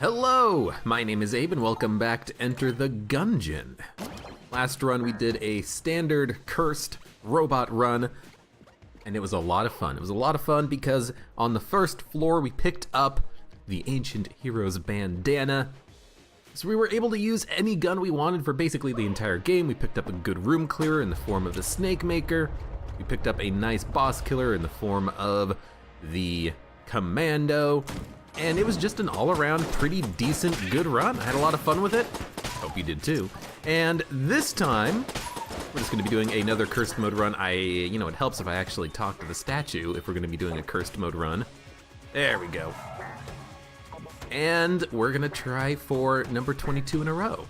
Hello, my name is Abe and welcome back to Enter the Gungeon. Last run we did a standard cursed robot run and it was a lot of fun. It was a lot of fun because on the first floor we picked up the Ancient Hero's bandana. So we were able to use any gun we wanted for basically the entire game. We picked up a good room clearer in the form of the Snake Maker. We picked up a nice boss killer in the form of the Commando. And it was just an all-around pretty decent, good run. I had a lot of fun with it. Hope you did too. And this time, we're just gonna be doing another cursed mode run. It helps if I actually talk to the statue if we're gonna be doing a cursed mode run. There we go. And we're gonna try for number 22 in a row.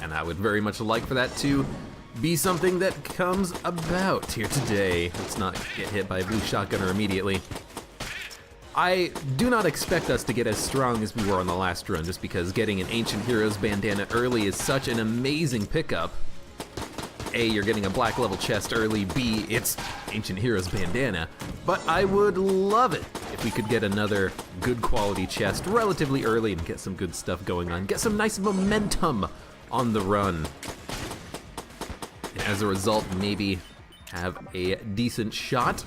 And I would very much like for that to be something that comes about here today. Let's not get hit by a blue shotgunner immediately. I do not expect us to get as strong as we were on the last run, just because getting an Ancient Hero's bandana early is such an amazing pickup. A, you're getting a black level chest early, B, it's Ancient Hero's bandana. But I would love it if we could get another good quality chest relatively early and get some good stuff going on, get some nice momentum on the run. And as a result, maybe have a decent shot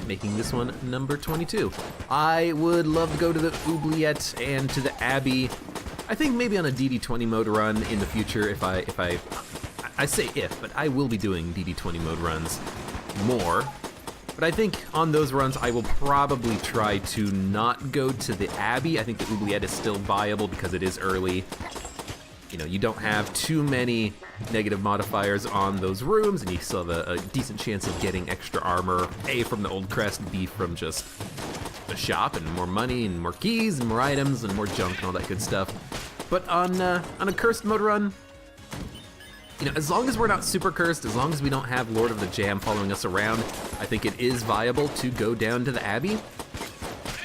making this one number 22. I would love to go to the Oubliette and to the Abbey. I think maybe on a DD20 mode run in the future if I say if, but I will be doing DD20 mode runs more. But I think on those runs I will probably try to not go to the Abbey. I think the Oubliette is still viable because it is early. You know, you don't have too many negative modifiers on those rooms, and you still have a decent chance of getting extra armor, A, from the old crest, B, from just the shop, and more money, and more keys, and more items, and more junk, and all that good stuff. But on a cursed mode run, you know, as long as we're not super cursed, as long as we don't have Lord of the Jam following us around, I think it is viable to go down to the Abbey.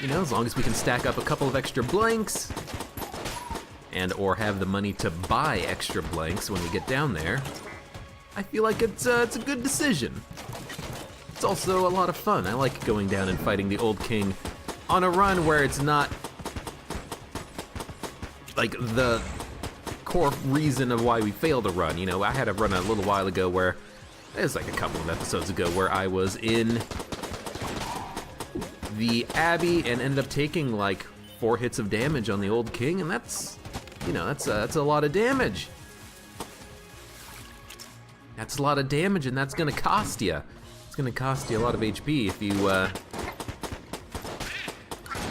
You know, as long as we can stack up a couple of extra blanks, and or have the money to buy extra blanks when we get down there, I feel like it's a good decision. It's also a lot of fun. I like going down and fighting the Old King on a run where it's not like the core reason of why we failed a run. You know, I had a run a little while ago where, it was like a couple of episodes ago, where I was in the Abbey and ended up taking like 4 hits of damage on the Old King, and that's, you know, that's a lot of damage. That's a lot of damage, and that's gonna cost you. It's gonna cost you a lot of HP if you,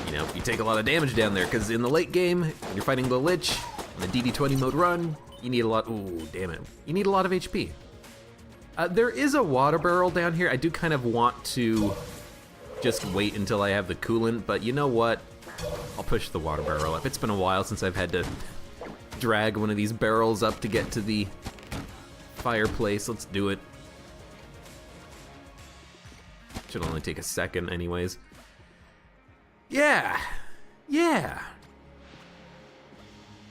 if you take a lot of damage down there, because in the late game, when you're fighting the Lich, on the DD20 mode run, you need a lot, ooh, damn it. You need a lot of HP. There is a water barrel down here. I do kind of want to just wait until I have the coolant, but you know what? I'll push the water barrel up. It's been a while since I've had to drag one of these barrels up to get to the fireplace. Let's do it. Should only take a second anyways. Yeah.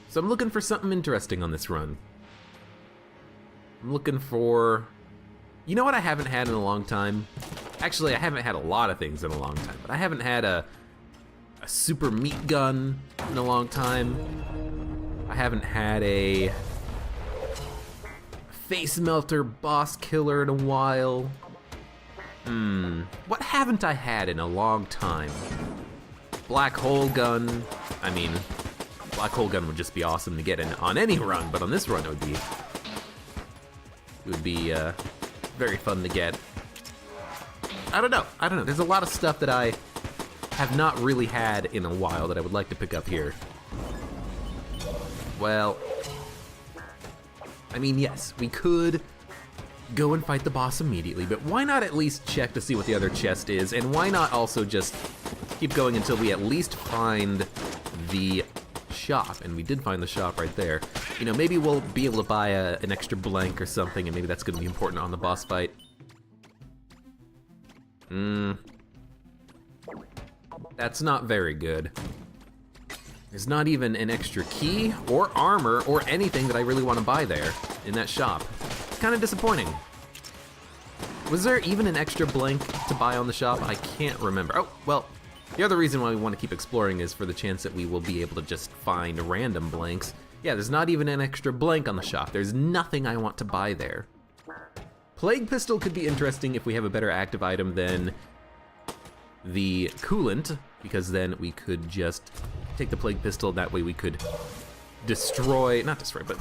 So I'm looking for something interesting on this run. I'm looking for, you know what I haven't had in a long time? Actually, I haven't had a lot of things in a long time, but I haven't had a super meat gun in a long time. I haven't had a face melter boss killer in a while. What haven't I had in a long time? Black hole gun. I mean, black hole gun would just be awesome to get in on any run, but on this run it would be very fun to get. I don't know. There's a lot of stuff that I have not really had in a while that I would like to pick up here. Well, I mean, yes, we could go and fight the boss immediately, but why not at least check to see what the other chest is, and why not also just keep going until we at least find the shop? And we did find the shop right there. You know, maybe we'll be able to buy an extra blank or something, and maybe that's gonna be important on the boss fight. That's not very good. There's not even an extra key or armor or anything that I really want to buy there in that shop. It's kind of disappointing. Was there even an extra blank to buy on the shop? I can't remember. Oh, well, The other reason why we want to keep exploring is for the chance that we will be able to just find random blanks. Yeah, there's not even an extra blank on the shop. There's nothing I want to buy there. Plague Pistol could be interesting if we have a better active item than the coolant, because then we could just take the Plague Pistol. That way we could destroy, not destroy, but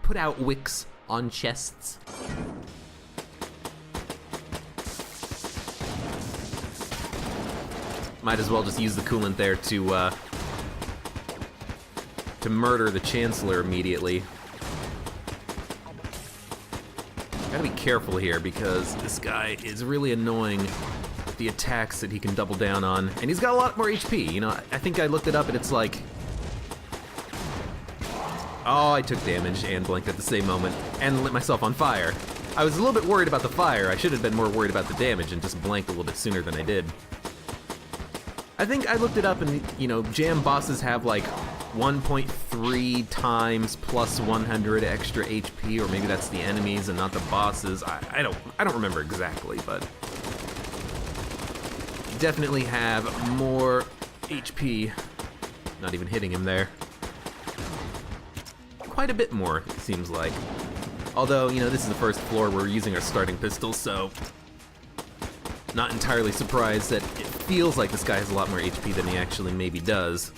put out wicks on chests. Might as well just use the coolant there to murder the Chancellor immediately. Gotta be careful here because this guy is really annoying with the attacks that he can double down on. And he's got a lot more HP, you know, I think I looked it up and it's like... Oh, I took damage and blinked at the same moment and lit myself on fire. I was a little bit worried about the fire. I should have been more worried about the damage and just blanked a little bit sooner than I did. I think I looked it up and, you know, jam bosses have like 1.3 times plus 100 extra HP, or maybe that's the enemies and not the bosses. I don't remember exactly, but definitely have more HP. Not even hitting him there. Quite a bit more, it seems like. Although, you know, this is the first floor we're using our starting pistol, so not entirely surprised that it feels like this guy has a lot more HP than he actually maybe does.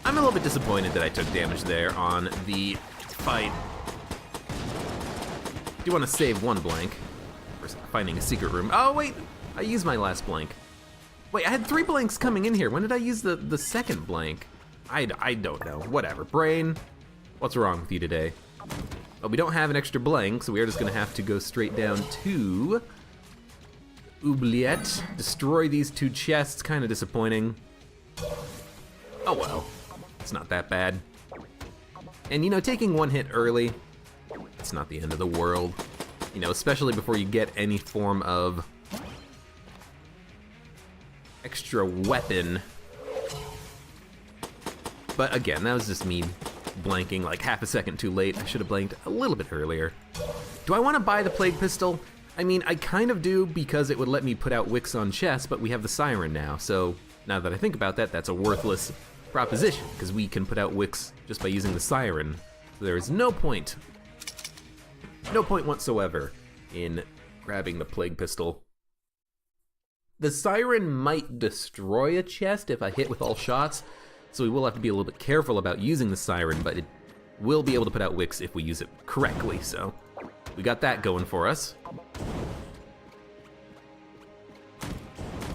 I'm a little bit disappointed that I took damage there on the fight. Do want to save one blank for finding a secret room. Oh wait, I used my last blank. Wait, I had 3 blanks coming in here. When did I use the second blank? I don't know. Whatever. Brain, what's wrong with you today? But we don't have an extra blank, so we are just gonna have to go straight down to Oubliette. Destroy these 2 chests. Kind of disappointing. Oh well. It's not that bad. And you know, taking 1 hit early, it's not the end of the world. You know, especially before you get any form of extra weapon. But again, that was just me blanking like half a second too late. I should have blanked a little bit earlier. Do I want to buy the Plague Pistol? I mean, I kind of do because it would let me put out wicks on chests, but we have the Siren now, so now that I think about that, that's a worthless proposition, because we can put out wicks just by using the Siren. So there is no point whatsoever in grabbing the Plague Pistol. The Siren might destroy a chest if I hit with all shots, so we will have to be a little bit careful about using the Siren, but it will be able to put out wicks if we use it correctly, so we got that going for us.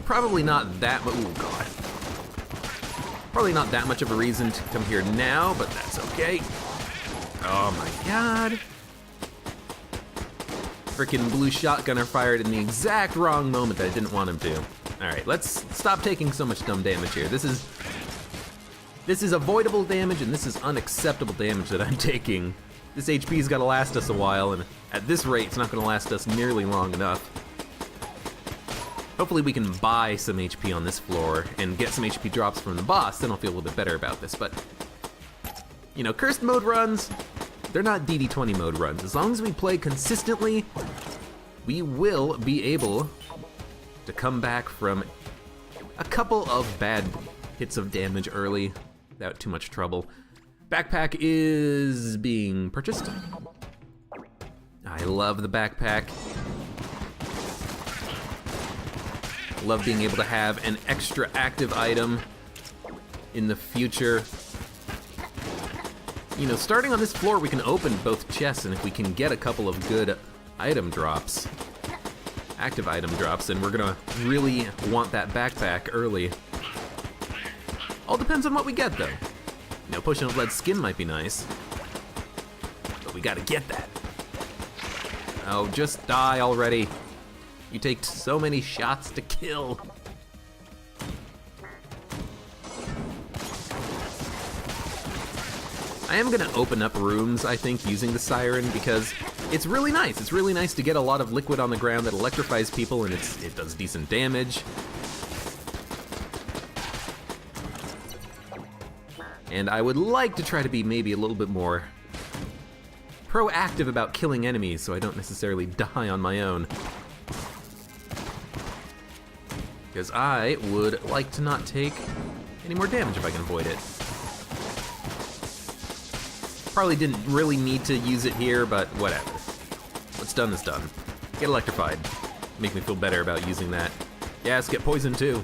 Probably not that much, oh god. Probably not that much of a reason to come here now, but that's okay. Oh my god. Frickin' blue shotgunner fired in the exact wrong moment that I didn't want him to. Alright, let's stop taking so much dumb damage here. This is avoidable damage, and this is unacceptable damage that I'm taking. This HP's gotta last us a while, and at this rate, it's not gonna last us nearly long enough. Hopefully we can buy some HP on this floor and get some HP drops from the boss, then I'll feel a little bit better about this, but you know, cursed mode runs, they're not DD20 mode runs. As long as we play consistently, we will be able to come back from a couple of bad hits of damage early without too much trouble. Backpack is being purchased. I love the backpack. Love being able to have an extra active item in the future. You know, starting on this floor, we can open both chests, and if we can get a couple of good item drops, active item drops, then we're gonna really want that backpack early. All depends on what we get, though. You know, Potion of Lead Skin might be nice, but we gotta get that. Oh, just die already. You take so many shots to kill. I am gonna open up rooms, I think, using the Siren, because it's really nice. It's really nice to get a lot of liquid on the ground that electrifies people, and it does decent damage. And I would like to try to be maybe a little bit more proactive about killing enemies so I don't necessarily die on my own. because I would like to not take any more damage if I can avoid it. Probably didn't really need to use it here, but whatever. What's done is done. Get electrified. Make me feel better about using that. Yes, get poisoned too.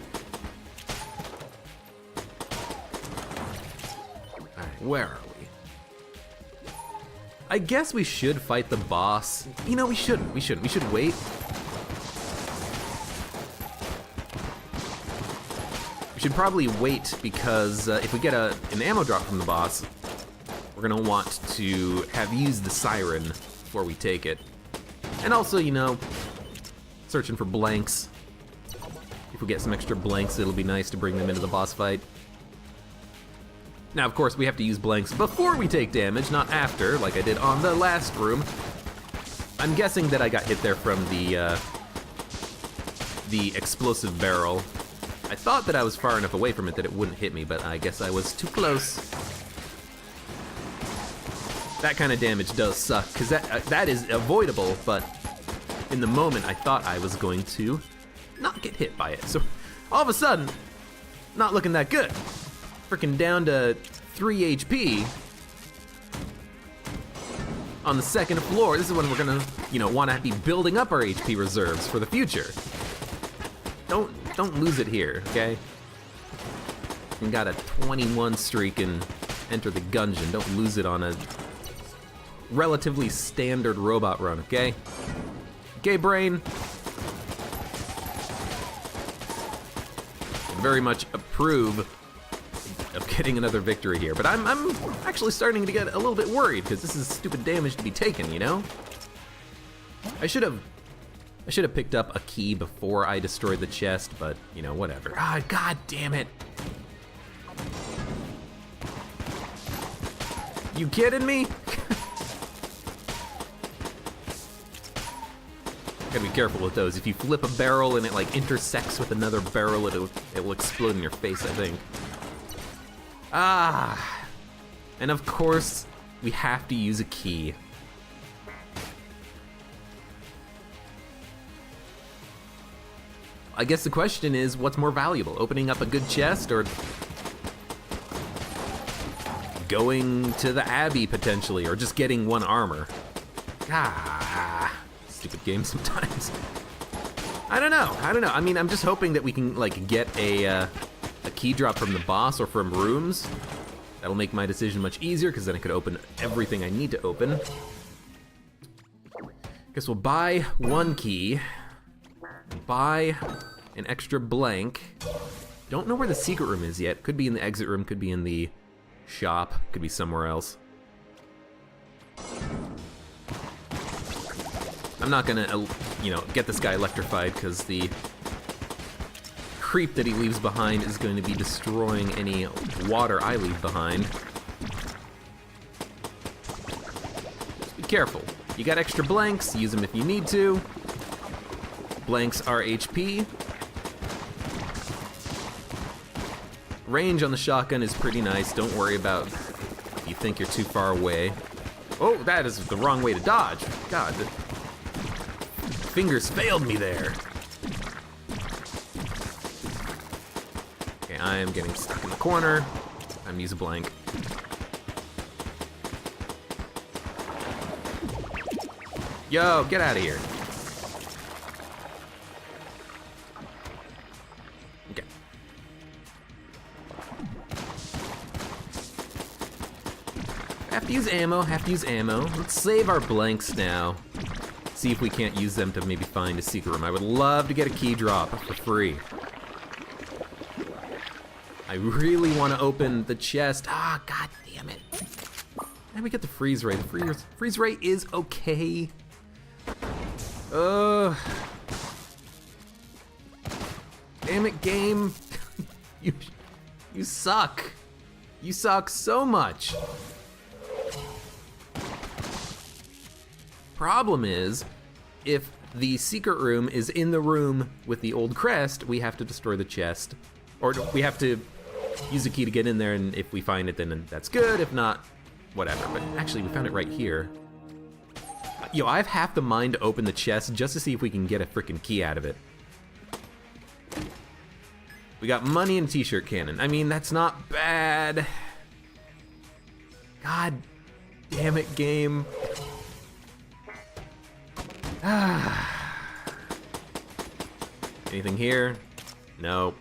Alright, where are we? I guess we should fight the boss. You know, we shouldn't. We should wait. We should probably wait because if we get an ammo drop from the boss, we're gonna want to have used the siren before we take it. And also, you know, searching for blanks. If we get some extra blanks, it'll be nice to bring them into the boss fight. Now, of course, we have to use blanks before we take damage, not after, like I did on the last room. I'm guessing that I got hit there from the explosive barrel. I thought that I was far enough away from it that it wouldn't hit me, but I guess I was too close. That kind of damage does suck, because that is avoidable, but in the moment I thought I was going to not get hit by it. So all of a sudden, not looking that good. Freaking down to 3 HP on the second floor. This is when we're gonna, you know, want to be building up our HP reserves for the future. Don't lose it here, okay? We got a 21 streak in Enter the Gungeon. Don't lose it on a relatively standard robot run, okay? Okay, brain. I very much approve of getting another victory here, but I'm actually starting to get a little bit worried because this is stupid damage to be taken, you know? I should have picked up a key before I destroyed the chest, but you know, whatever. Ah, god damn it. You kidding me? Gotta be careful with those. If you flip a barrel and it like intersects with another barrel, it'll explode in your face, I think. Ah, and of course, we have to use a key. I guess the question is, what's more valuable? Opening up a good chest or going to the Abbey potentially, or just getting one armor? Ah, stupid game sometimes. I don't know. I mean, I'm just hoping that we can like get a key drop from the boss or from rooms. That'll make my decision much easier because then I could open everything I need to open. Guess we'll buy one key, buy an extra blank. Don't know where the secret room is yet. Could be in the exit room, could be in the shop, could be somewhere else. I'm not gonna, you know, get this guy electrified because the creep that he leaves behind is going to be destroying any water I leave behind. Just be careful. You got extra blanks, use them if you need to. Blanks are HP. Range on the shotgun is pretty nice. Don't worry about if you think you're too far away. Oh, that is the wrong way to dodge. God, the fingers failed me there. Okay, I am getting stuck in the corner. I'm using a blank. Yo, get out of here. Okay. Have to use ammo. Let's save our blanks now. See if we can't use them to maybe find a secret room. I would love to get a key drop for free. I really want to open the chest. Ah, god damn it. And we get the freeze rate. The freeze rate is okay. Damn it, game. You suck. You suck so much. Problem is, if the secret room is in the room with the old crest, we have to destroy the chest. Or we have to use a key to get in there, and if we find it, then that's good. If not, whatever. But actually, we found it right here. Yo, I have half the mind to open the chest just to see if we can get a freaking key out of it. We got money and t-shirt cannon. I mean, that's not bad. God damn it, game. Anything here? No.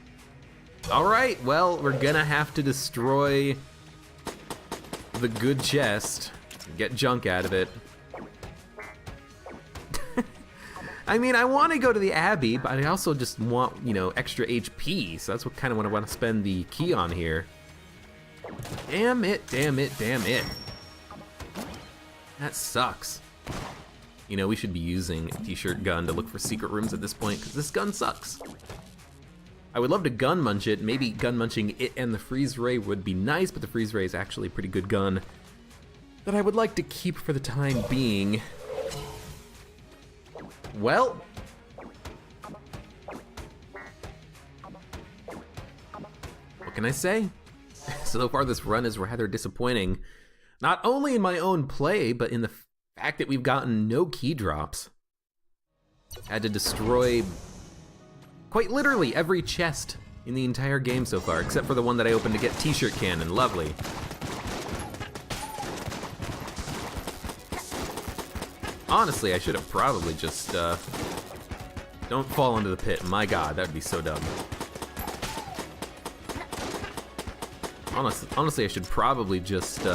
Alright, well, we're gonna have to destroy the good chest. Get junk out of it. I mean, I want to go to the Abbey, but I also just want, you know, extra HP, so that's what kind of what I want to spend the key on here. Damn it, damn it, damn it. That sucks. You know, we should be using a t-shirt gun to look for secret rooms at this point, because this gun sucks. I would love to gun munch it. Maybe gun munching it and the freeze ray would be nice, but the freeze ray is actually a pretty good gun that I would like to keep for the time being. Well, what can I say? So far this run is rather disappointing. Not only in my own play, but in the fact that we've gotten no key drops. Had to destroy quite literally every chest in the entire game so far, except for the one that I opened to get t-shirt cannon. Lovely. Honestly, I should have probably just, don't fall into the pit. My god, that'd be so dumb. Honestly, I should probably just,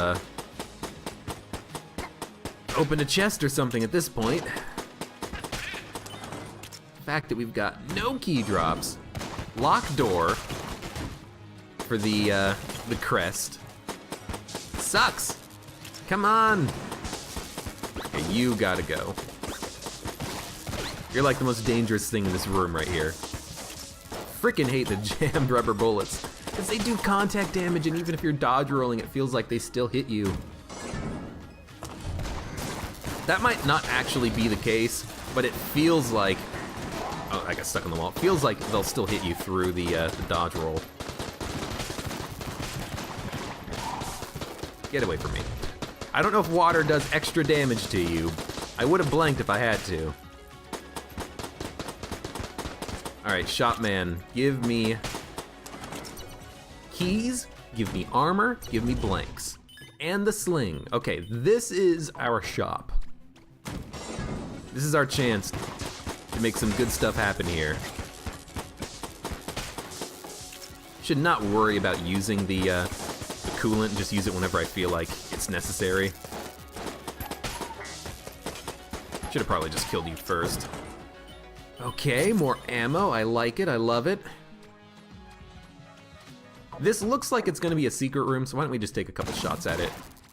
open a chest or something at this point. The fact that we've got no key drops, locked door for the crest, sucks. Come on. Okay, you gotta go. You're like the most dangerous thing in this room right here. Freaking hate the jammed rubber bullets, because they do contact damage, and even if you're dodge rolling, it feels like they still hit you. That might not actually be the case, but it feels like, oh, I got stuck on the wall. It feels like they'll still hit you through the dodge roll. Get away from me. I don't know if water does extra damage to you. I would have blanked if I had to. Alright, Shopman, give me keys, give me armor, give me blanks. And the sling. Okay, this is our shop. This is our chance to make some good stuff happen here. Should not worry about using the coolant, just use it whenever I feel like it's necessary. Should have probably just killed you first. Okay, more ammo. I like it. I love it. This looks like it's gonna be a secret room, so why don't we just take a couple shots at it?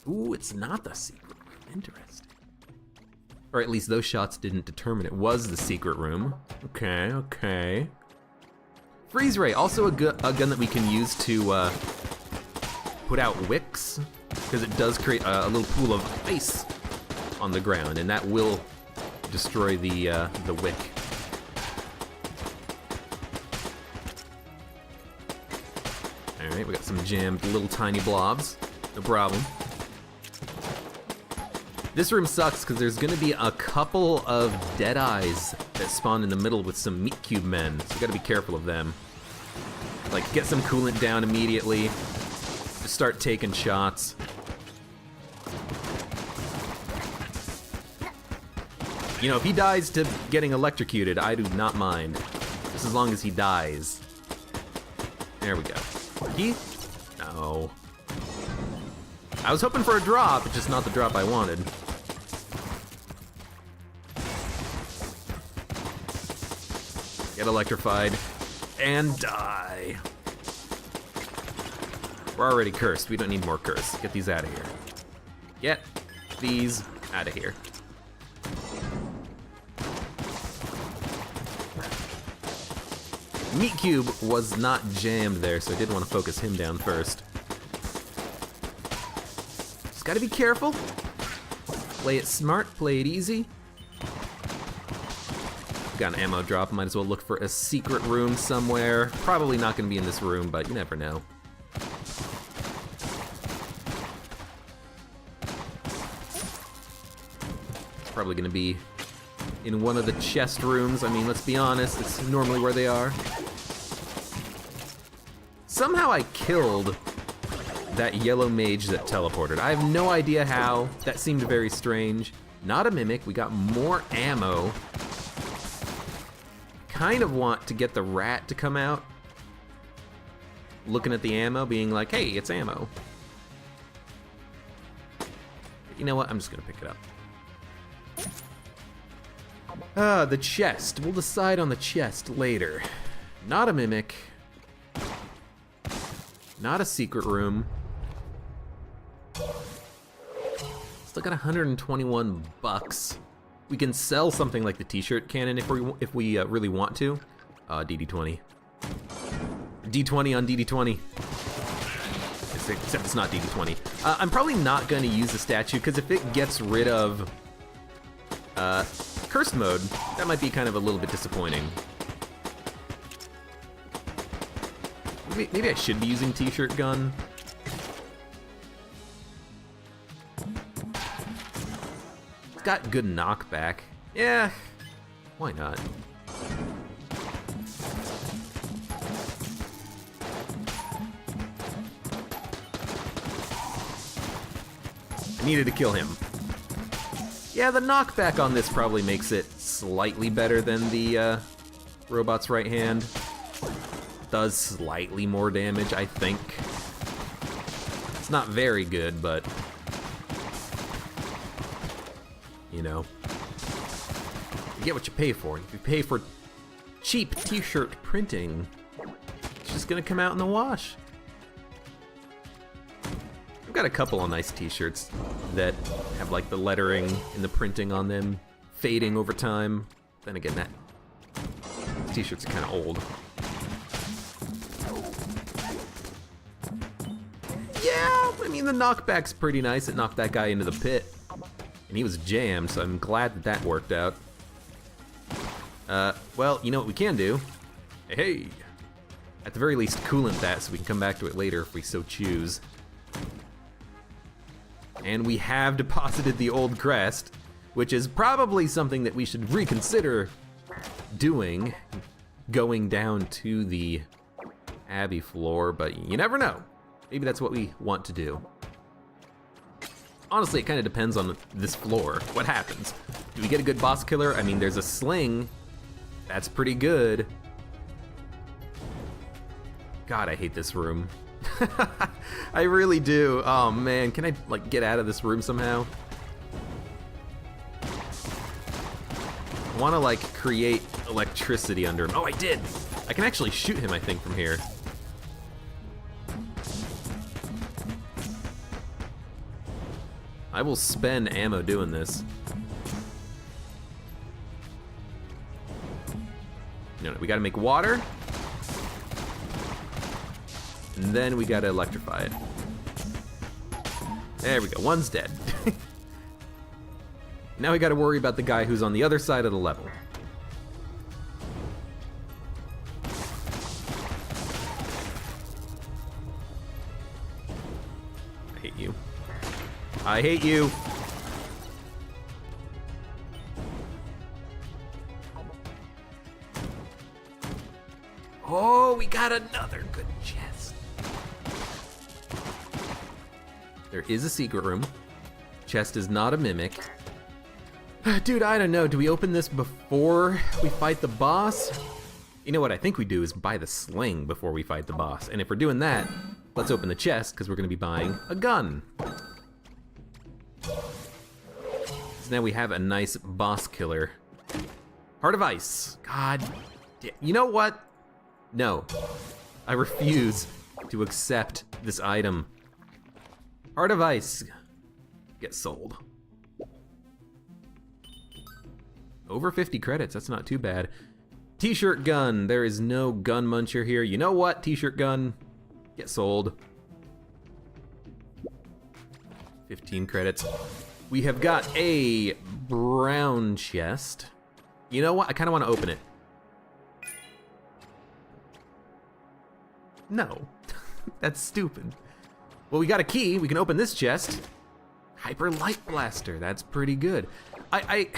Ooh, it's not the secret room. Interesting. Or at least those shots didn't determine it was the secret room. Okay, okay. Freeze ray, also a gun that we can use to put out wicks, because it does create a little pool of ice on the ground, and that will destroy the wick. All right, we got some jammed little tiny blobs. No problem. This room sucks because there's gonna be a couple of dead eyes that spawn in the middle with some meat cube men, so we gotta be careful of them. Like, get some coolant down immediately. Just start taking shots. You know, if he dies to getting electrocuted, I do not mind. Just as long as he dies. There we go. Key? No. I was hoping for a drop, but just not the drop I wanted. Get electrified. And die. We're already cursed. We don't need more curse. Get these out of here. Get these out of here. Meat Cube was not jammed there, so I did want to focus him down first. Just gotta be careful. Play it smart, play it easy. Got an ammo drop, might as well look for a secret room somewhere. Probably not gonna be in this room, but you never know. Probably gonna be in one of the chest rooms. I mean, let's be honest, it's normally where they are. Somehow I killed that yellow mage that teleported. I have no idea how. That seemed very strange. Not a mimic, we got more ammo. Kind of want to get the rat to come out. Looking at the ammo, being like, hey, it's ammo. You know what, I'm just gonna pick it up. The chest. We'll decide on the chest later. Not a mimic. Not a secret room. Still got 121 bucks. We can sell something like the t-shirt cannon if we really want to. DD20. D20 on DD20. Except it's not DD20. I'm probably not going to use the statue because if it gets rid of Cursed mode, that might be kind of a little bit disappointing. Maybe I should be using t-shirt gun. It's got good knockback. Yeah, why not? I needed to kill him. Yeah, the knockback on this probably makes it slightly better than the robot's right hand. Does slightly more damage, I think. It's not very good, but you know, you get what you pay for. If you pay for cheap t-shirt printing, it's just gonna come out in the wash. I've got a couple of nice t-shirts that have like the lettering and the printing on them fading over time. Then again, that t-shirts are kind of old. Yeah, I mean the knockback's pretty nice. It knocked that guy into the pit. And he was jammed, so I'm glad that that worked out. Well, you know what we can do? Hey! At the very least, coolant that so we can come back to it later if we so choose. And we have deposited the old crest, which is probably something that we should reconsider doing, going down to the Abbey floor, but you never know. Maybe that's what we want to do. Honestly, it kind of depends on this floor. What happens? Do we get a good boss killer? I mean, there's a sling. That's pretty good. God, I hate this room. I really do. Oh man, can I like get out of this room somehow? I want to like create electricity under him. Oh, I did. I can actually shoot him, I think, from here. I will spend ammo doing this. No, we gotta make water. And then we gotta electrify it. There we go, one's dead. Now we gotta worry about the guy who's on the other side of the level. I hate you. I hate you. Oh, we got another good chest. There is a secret room. Chest is not a mimic. Dude, I don't know. Do we open this before we fight the boss? You know what I think we do is buy the sling before we fight the boss. And if we're doing that, let's open the chest because we're going to be buying a gun. So now we have a nice boss killer. Heart of Ice. God, you know what? No, I refuse to accept this item. Heart of Ice, get sold. Over 50 credits, that's not too bad. T-shirt gun, there is no gun muncher here. You know what, t-shirt gun, get sold. 15 credits. We have got a brown chest. You know what, I kinda wanna open it. No, that's stupid. Well, we got a key, we can open this chest. Hyper Light Blaster, that's pretty good. I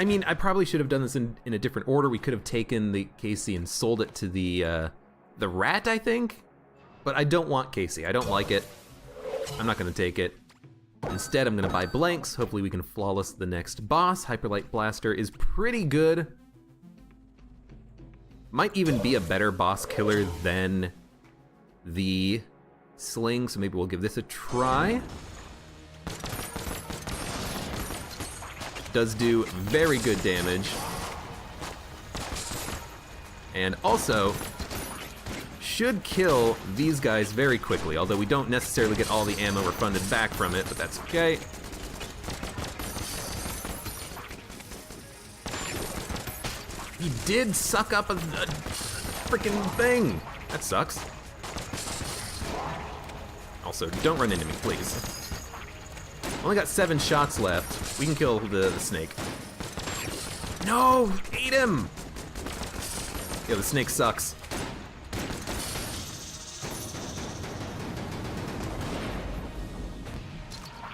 mean, I probably should have done this in a different order. We could have taken the KC and sold it to the the rat, I think? But I don't want Casey, I don't like it. I'm not gonna take it. Instead, I'm gonna buy blanks. Hopefully we can flawless the next boss. Hyperlight Blaster is pretty good. Might even be a better boss killer than the sling, so maybe we'll give this a try. Does do very good damage. And also, should kill these guys very quickly, although we don't necessarily get all the ammo refunded back from it, but that's okay. He did suck up a freaking thing. That sucks. Also, don't run into me, please. Only got 7 shots left. We can kill the snake. No, eat him! Yeah, the snake sucks.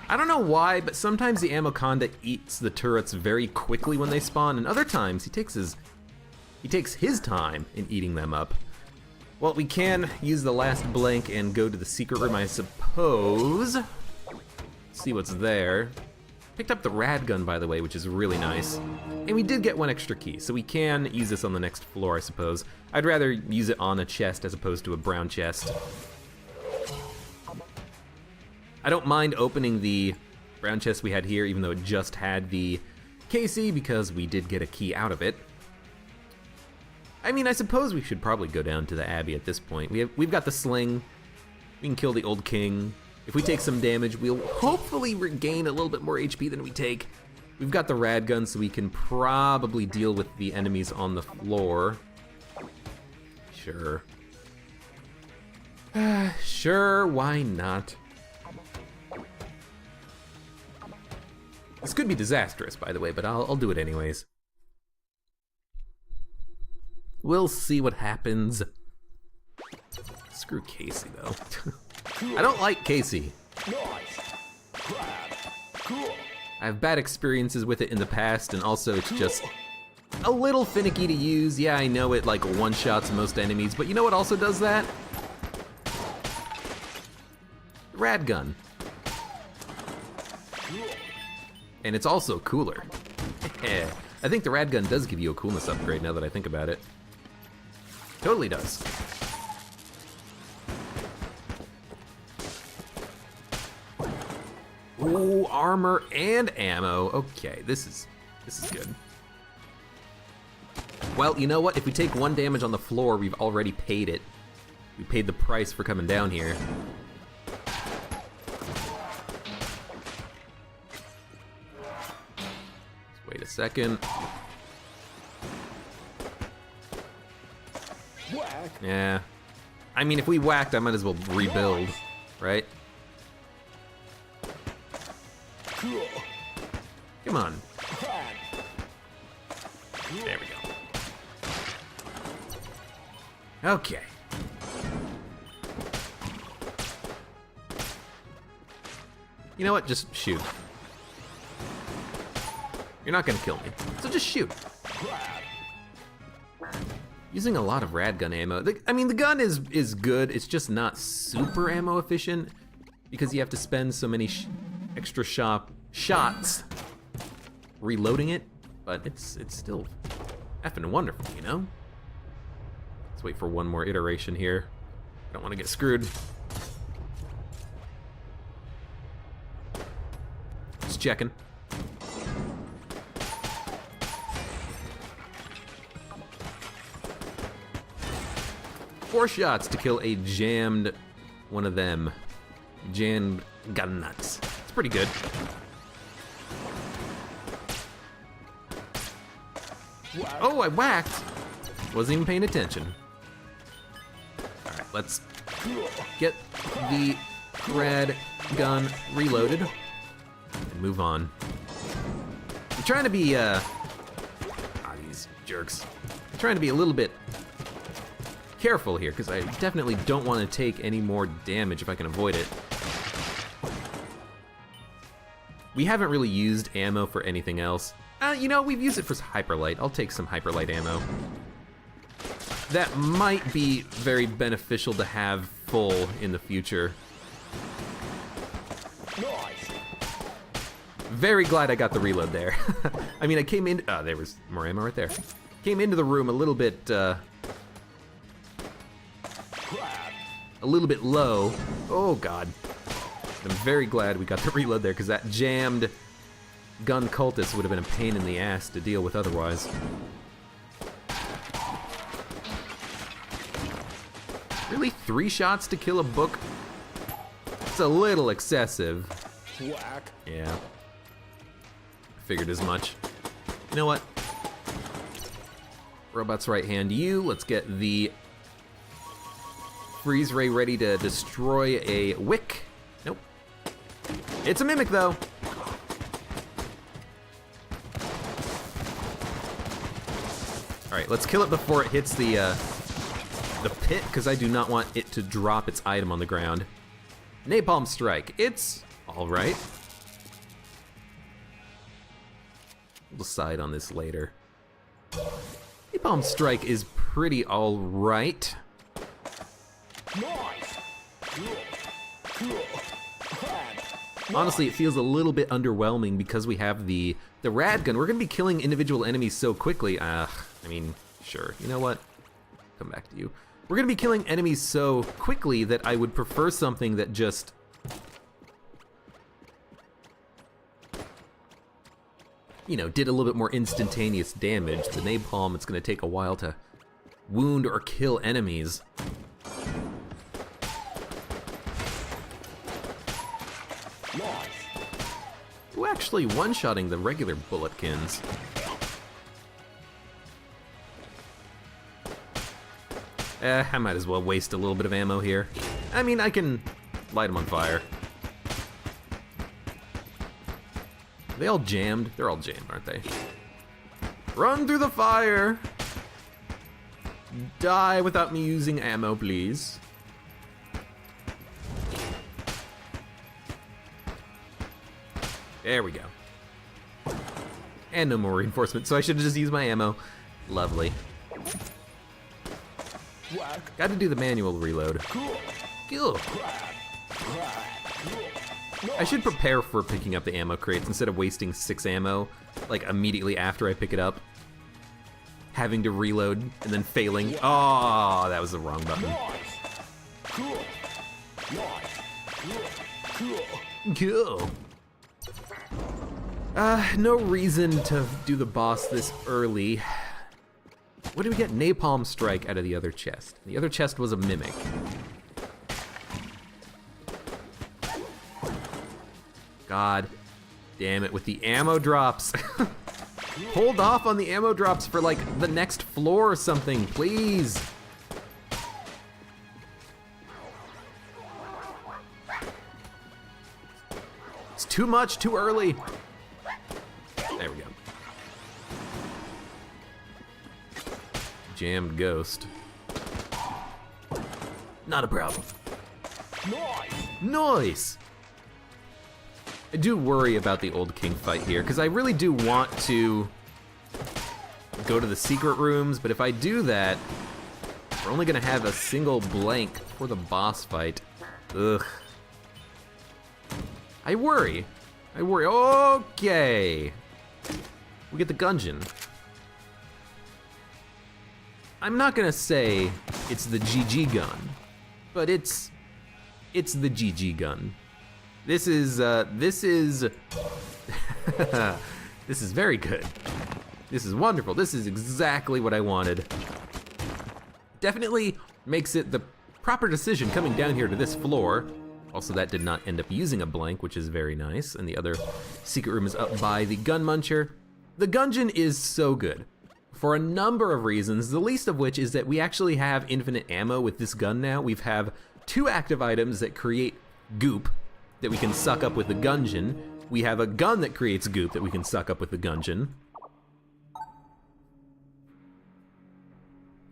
I don't know why, but sometimes the Ammo Conda eats the turrets very quickly when they spawn, and other times he takes his time in eating them up. Well, we can use the last blank and go to the secret room, I suppose. See what's there. Picked up the rad gun, by the way, which is really nice. And we did get 1 extra key, so we can use this on the next floor, I suppose. I'd rather use it on a chest as opposed to a brown chest. I don't mind opening the brown chest we had here, even though it just had the KC, because we did get a key out of it. I mean, I suppose we should probably go down to the Abbey at this point. We've got the sling. We can kill the old king. If we take some damage, we'll hopefully regain a little bit more HP than we take. We've got the rad gun, so we can probably deal with the enemies on the floor. Sure. Sure, why not? This could be disastrous, by the way, but I'll do it anyways. We'll see what happens. Screw Casey, though. I don't like Casey. I have bad experiences with it in the past, and also it's just a little finicky to use. Yeah, I know it like one-shots most enemies, but you know what also does that? Rad gun. And it's also cooler. I think the rad gun does give you a coolness upgrade now that I think about it. Totally does. Ooh, armor and ammo. Okay, this is good. Well, you know what? If we take 1 damage on the floor, we've already paid it. We paid the price for coming down here. Wait a second. Yeah. I mean, if we whacked, I might as well rebuild, right? Come on. There we go. Okay. You know what? Just shoot. You're not gonna kill me, so just shoot. Using a lot of rad gun ammo. I mean, the gun is good. It's just not super ammo efficient because you have to spend so many extra shots reloading it. But it's still effing wonderful, you know? Let's wait for 1 more iteration here. I don't want to get screwed. Just checking. Four shots to kill a jammed one of them. Jammed gun nuts. It's pretty good. Oh, I whacked. Wasn't even paying attention. Alright, let's get the rad gun reloaded and move on. I'm trying to be, these jerks. I'm trying to be a little bit careful here, because I definitely don't want to take any more damage if I can avoid it. We haven't really used ammo for anything else. You know, we've used it for hyperlight. I'll take some hyperlight ammo. that might be very beneficial to have full in the future. Nice. Very glad I got the reload there. I mean, I came in, there was more ammo right there. Came into the room a little bit low. Oh God. I'm very glad we got the reload there, because that jammed gun cultist would have been a pain in the ass to deal with otherwise. Really, 3 shots to kill a book? It's a little excessive. Whack. Yeah. Figured as much. You know what? Robot's right hand you. Let's get the freeze ray ready to destroy a wick. Nope. It's a mimic though. All right, let's kill it before it hits the pit, because I do not want it to drop its item on the ground. Napalm strike. It's all right. We'll decide on this later. Napalm strike is pretty all right. Nice. Honestly, it feels a little bit underwhelming because we have the rad gun. We're gonna be killing individual enemies so quickly. I mean, sure. You know what? Come back to you. We're gonna be killing enemies so quickly that I would prefer something that just, you know, did a little bit more instantaneous damage. The napalm, it's gonna take a while to wound or kill enemies. Ooh, actually one-shotting the regular bulletkins. I might as well waste a little bit of ammo here. I mean, I can light them on fire. Are they all jammed? They're all jammed, aren't they? Run through the fire! Die without me using ammo, please. There we go. And no more reinforcement, so I should have just used my ammo. Lovely. Got to do the manual reload. Cool. I should prepare for picking up the ammo crates instead of wasting 6 ammo, like immediately after I pick it up. Having to reload and then failing. Oh, that was the wrong button. Cool. No reason to do the boss this early. What did we get? Napalm strike out of the other chest. The other chest was a mimic. God damn it with the ammo drops. Hold off on the ammo drops for like the next floor or something, please. It's too much, too early. There we go. Jammed ghost. Not a problem. Nice! I do worry about the old king fight here, because I really do want to go to the secret rooms, but if I do that, we're only gonna have a single blank for the boss fight. Ugh. I worry. Okay. We get the Gungeon. I'm not gonna say it's the GG gun, but it's the GG gun. This is this is very good. This is wonderful. This is exactly what I wanted. Definitely makes it the proper decision coming down here to this floor. Also, that did not end up using a blank, which is very nice. And the other secret room is up by the gun muncher. The Gungeon is so good for a number of reasons, the least of which is that we actually have infinite ammo with this gun now. We have 2 active items that create goop that we can suck up with the Gungeon. We have a gun that creates goop that we can suck up with the Gungeon.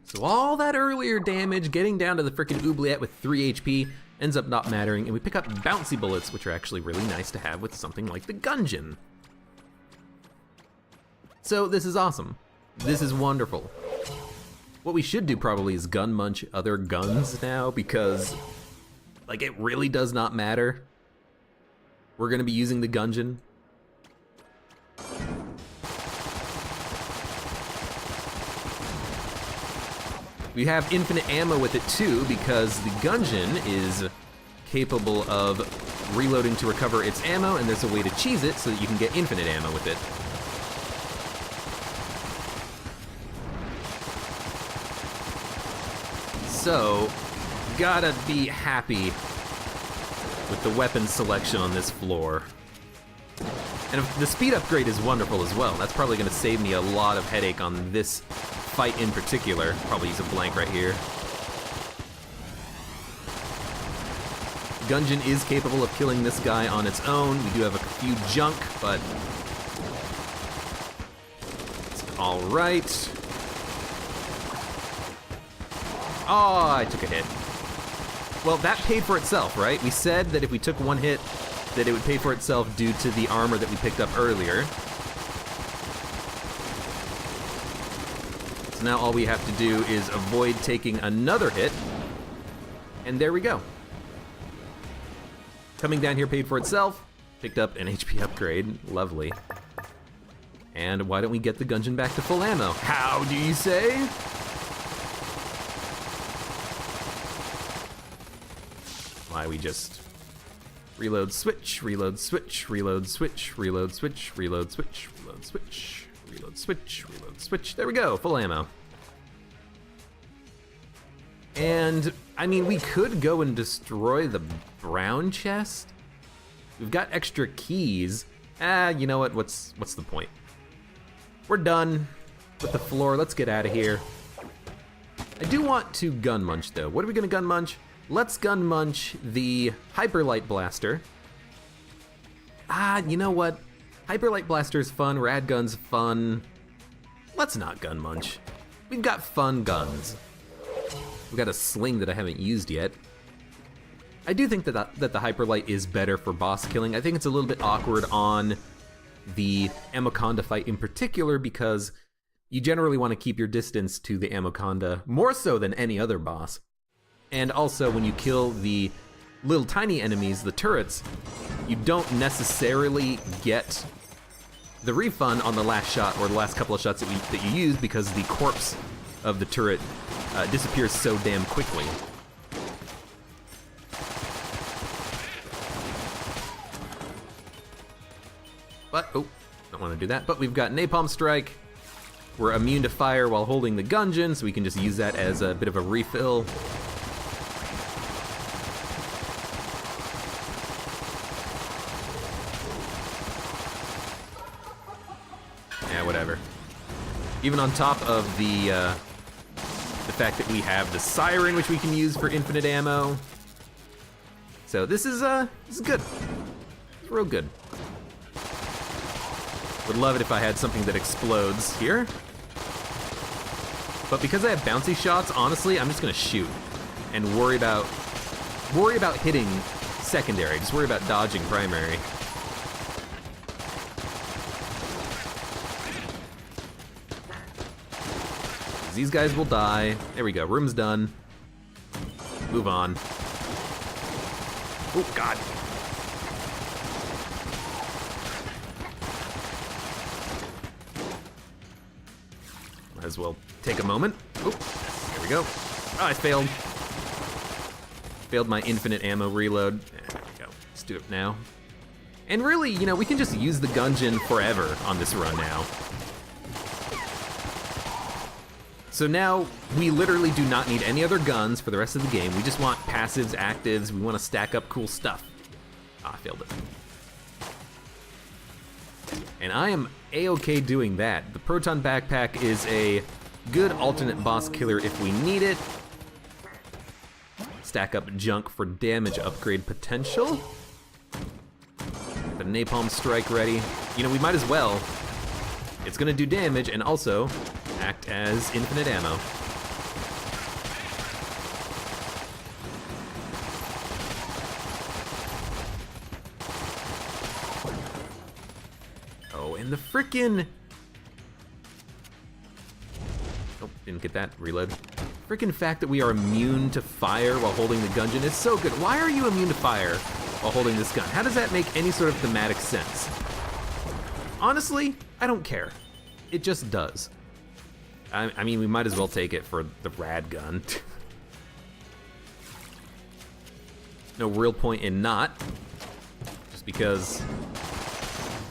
So all that earlier damage, getting down to the frickin' oubliette with 3 HP, ends up not mattering, and we pick up bouncy bullets, which are actually really nice to have with something like the Gungeon. So this is awesome. This is wonderful. What we should do probably is gun munch other guns now, because like it really does not matter. We're gonna be using the Gungeon. We have infinite ammo with it too, because the Gungeon is capable of reloading to recover its ammo, and there's a way to cheese it so that you can get infinite ammo with it. So, gotta be happy with the weapon selection on this floor. And the speed upgrade is wonderful as well. That's probably gonna save me a lot of headache on this fight in particular. Probably use a blank right here. Gungeon is capable of killing this guy on its own. We do have a few junk, but it's all right. Oh, I took a hit. Well, that paid for itself, right? We said that if we took one hit, that it would pay for itself due to the armor that we picked up earlier. So now all we have to do is avoid taking another hit, and there we go. Coming down here paid for itself, picked up an HP upgrade, lovely. And why don't we get the Gungeon back to full ammo? How do you say? Why we just reload switch, reload switch, reload switch, reload switch, reload switch, reload switch, reload switch, reload switch. There we go, full ammo. And I mean, we could go and destroy the brown chest. We've got extra keys. You know what? What's the point? We're done with the floor. Let's get out of here. I do want to gun munch though. What are we gonna gun munch? Let's gun munch the Hyperlight Blaster. You know what? Hyperlight Blaster's fun, rad gun's fun. Let's not gun munch. We've got fun guns. We've got a sling that I haven't used yet. I do think that the Hyperlight is better for boss killing. I think it's a little bit awkward on the Amoconda fight in particular, because you generally want to keep your distance to the Amoconda, more so than any other boss. And also, when you kill the little tiny enemies, the turrets, you don't necessarily get the refund on the last shot or the last couple of shots that you use, because the corpse of the turret disappears so damn quickly. But, oh, don't want to do that. But we've got Napalm Strike. We're immune to fire while holding the Gungeon, so we can just use that as a bit of a refill. Yeah, whatever. Even on top of the fact that we have the Siren, which we can use for infinite ammo. So this is good. It's real good. Would love it if I had something that explodes here. But because I have bouncy shots, honestly, I'm just gonna shoot and worry about hitting secondary. Just worry about dodging primary. These guys will die. There we go, room's done. Move on. Oh, God. Might as well take a moment. Oh, there we go. Oh, I failed. Failed my infinite ammo reload. There we go. Let's do it now. And really, you know, we can just use the Gungeon forever on this run now. So now, we literally do not need any other guns for the rest of the game. We just want passives, actives, we want to stack up cool stuff. I failed it. And I am A-okay doing that. The Proton Backpack is a good alternate boss killer if we need it. Stack up junk for damage upgrade potential. The Napalm Strike ready. You know, we might as well. It's gonna do damage and also act as infinite ammo. Oh, and the frickin'... Oh, didn't get that reload. Freaking fact that we are immune to fire while holding the Gungeon is so good. Why are you immune to fire while holding this gun? How does that make any sort of thematic sense? Honestly, I don't care. It just does. I mean, we might as well take it for the rad gun. No real point in not, just because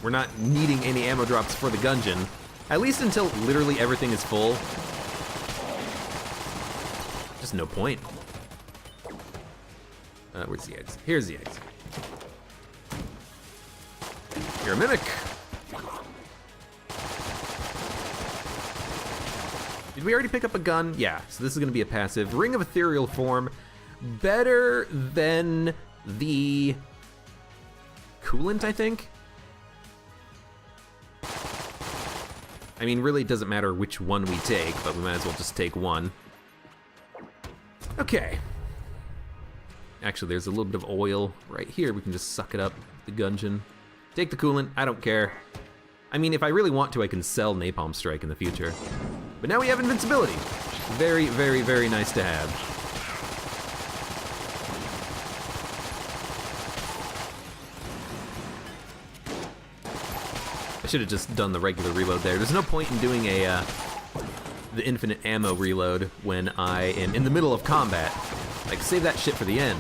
we're not needing any ammo drops for the Gungeon, at least until literally everything is full. Just no point. Where's the eggs? Here's the eggs. You're a mimic. Did we already pick up a gun? Yeah, so this is gonna be a passive. Ring of Ethereal Form, better than the coolant, I think? I mean, really it doesn't matter which one we take, but we might as well just take one. Okay. Actually, there's a little bit of oil right here. We can just suck it up, the Gungeon. Take the coolant, I don't care. I mean, if I really want to, I can sell Napalm Strike in the future. But now we have invincibility. Very, very, very nice to have. I should have just done the regular reload there. There's no point in doing the infinite ammo reload when I am in the middle of combat. Like, save that shit for the end.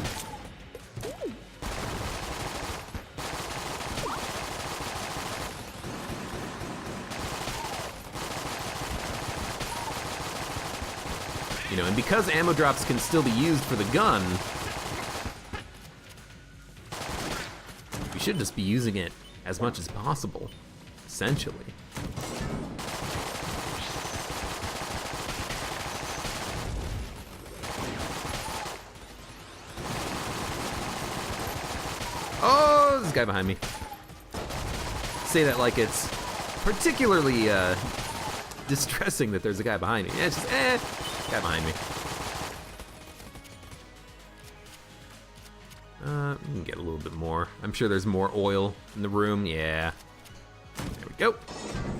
You know, and because ammo drops can still be used for the gun, we should just be using it as much as possible, essentially. Oh, there's a guy behind me. Say that like it's particularly distressing that there's a guy behind me. Yeah, it's just, guy behind me. We can get a little bit more. I'm sure there's more oil in the room. Yeah. There we go.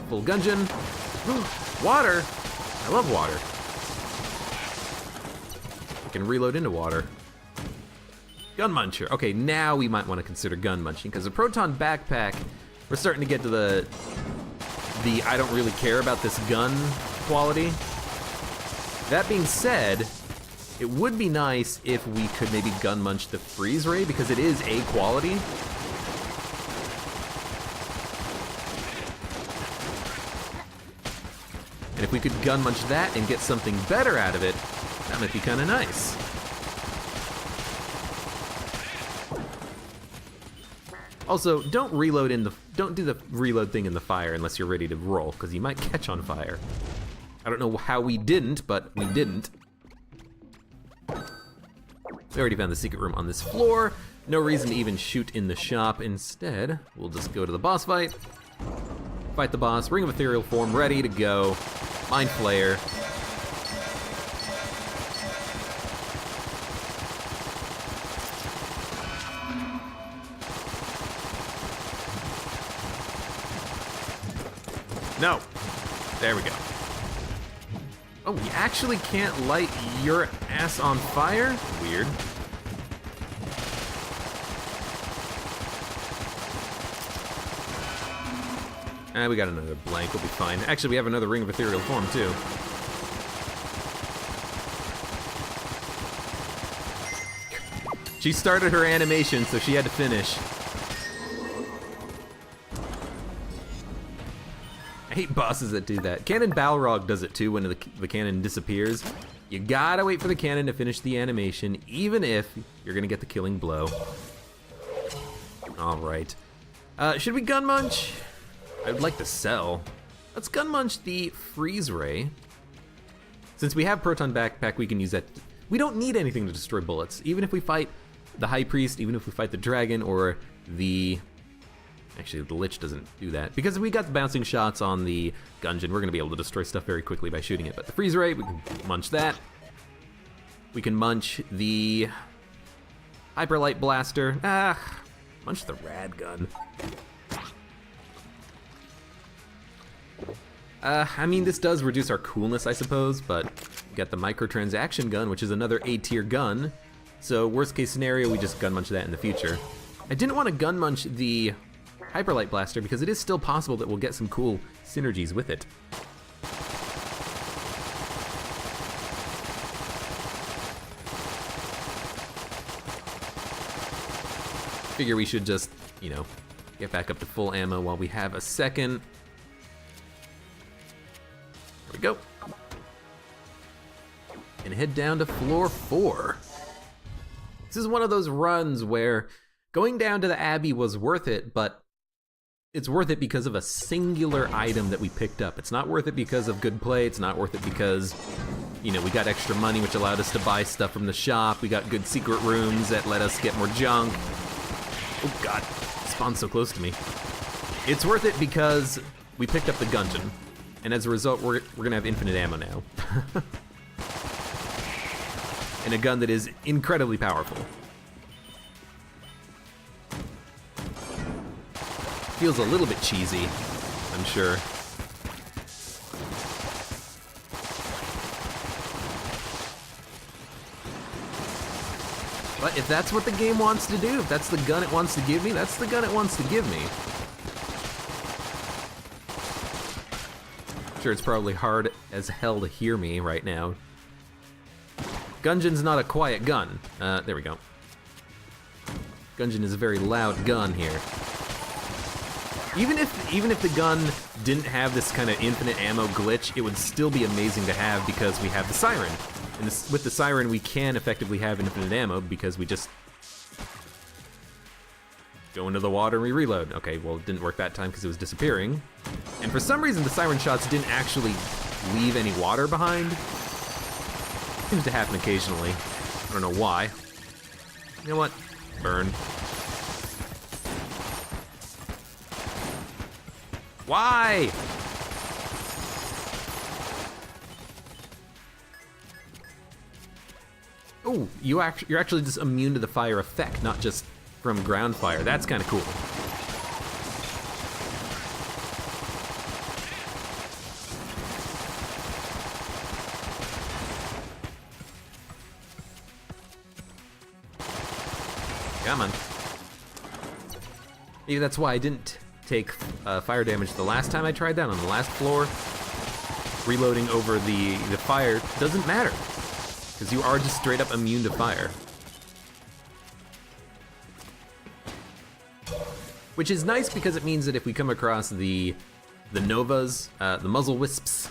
Full Gungeon. Water. I love water. I can reload into water. Gun Muncher. Okay, now we might want to consider gun munching, because the Proton Backpack, we're starting to get to the I don't really care about this gun quality. That being said, it would be nice if we could maybe gun munch the freeze ray, because it is A quality. And if we could gun munch that and get something better out of it, that might be kind of nice. Also, don't do the reload thing in the fire unless you're ready to roll, because you might catch on fire. I don't know how we didn't, but we didn't. We already found the secret room on this floor. No reason to even shoot in the shop. Instead, we'll just go to the boss fight. Fight the boss, Ring of Ethereal Form, ready to go. Mind Flayer. No. There we go. Oh, we actually can't light your ass on fire? Weird. We got another blank, we'll be fine. Actually, we have another Ring of Ethereal Form, too. She started her animation, so she had to finish. I hate bosses that do that. Cannon Balrog does it too when the cannon disappears. You gotta wait for the cannon to finish the animation, even if you're gonna get the killing blow. All right. Should we gun munch? I would like to sell. Let's gun munch the freeze ray. Since we have Proton Backpack, we can use that. We don't need anything to destroy bullets. Even if we fight the High Priest, even if we fight the Dragon or the... Actually, the Lich doesn't do that. Because we got the bouncing shots on the Gungeon, we're gonna be able to destroy stuff very quickly by shooting it. But the freeze ray, we can munch that. We can munch the Hyperlight Blaster. Munch the rad gun. I mean, this does reduce our coolness, I suppose, but we got the microtransaction gun, which is another A-tier gun. So worst case scenario, we just gun munch that in the future. I didn't want to gun munch the Hyperlight Blaster because it is still possible that we'll get some cool synergies with it. Figure we should just, you know, get back up to full ammo while we have a second. There we go. And head down to floor 4. This is one of those runs where going down to the Abbey was worth it, but it's worth it because of a singular item that we picked up. It's not worth it because of good play. It's not worth it because, you know, we got extra money, which allowed us to buy stuff from the shop. We got good secret rooms that let us get more junk. Oh God, spawn's so close to me. It's worth it because we picked up the Gungeon, and as a result, we're gonna have infinite ammo now. And a gun that is incredibly powerful. Feels a little bit cheesy, I'm sure. But if that's what the game wants to do, if that's the gun it wants to give me, that's the gun it wants to give me. Sure, it's probably hard as hell to hear me right now. Gungeon's not a quiet gun. There we go. Gungeon is a very loud gun here. Even if the gun didn't have this kind of infinite ammo glitch, it would still be amazing to have because we have the Siren. And with the Siren, we can effectively have infinite ammo because we just go into the water and we reload. Okay, well, it didn't work that time because it was disappearing. And for some reason, the Siren shots didn't actually leave any water behind. Seems to happen occasionally. I don't know why. You know what? Burn. Why? Oh, you're actually just immune to the fire effect, not just from ground fire. That's kind of cool. Come on. Maybe that's why I didn't take fire damage the last time I tried that on the last floor. Reloading over the fire doesn't matter, because you are just straight up immune to fire. Which is nice because it means that if we come across the Novas, the Muzzle Wisps,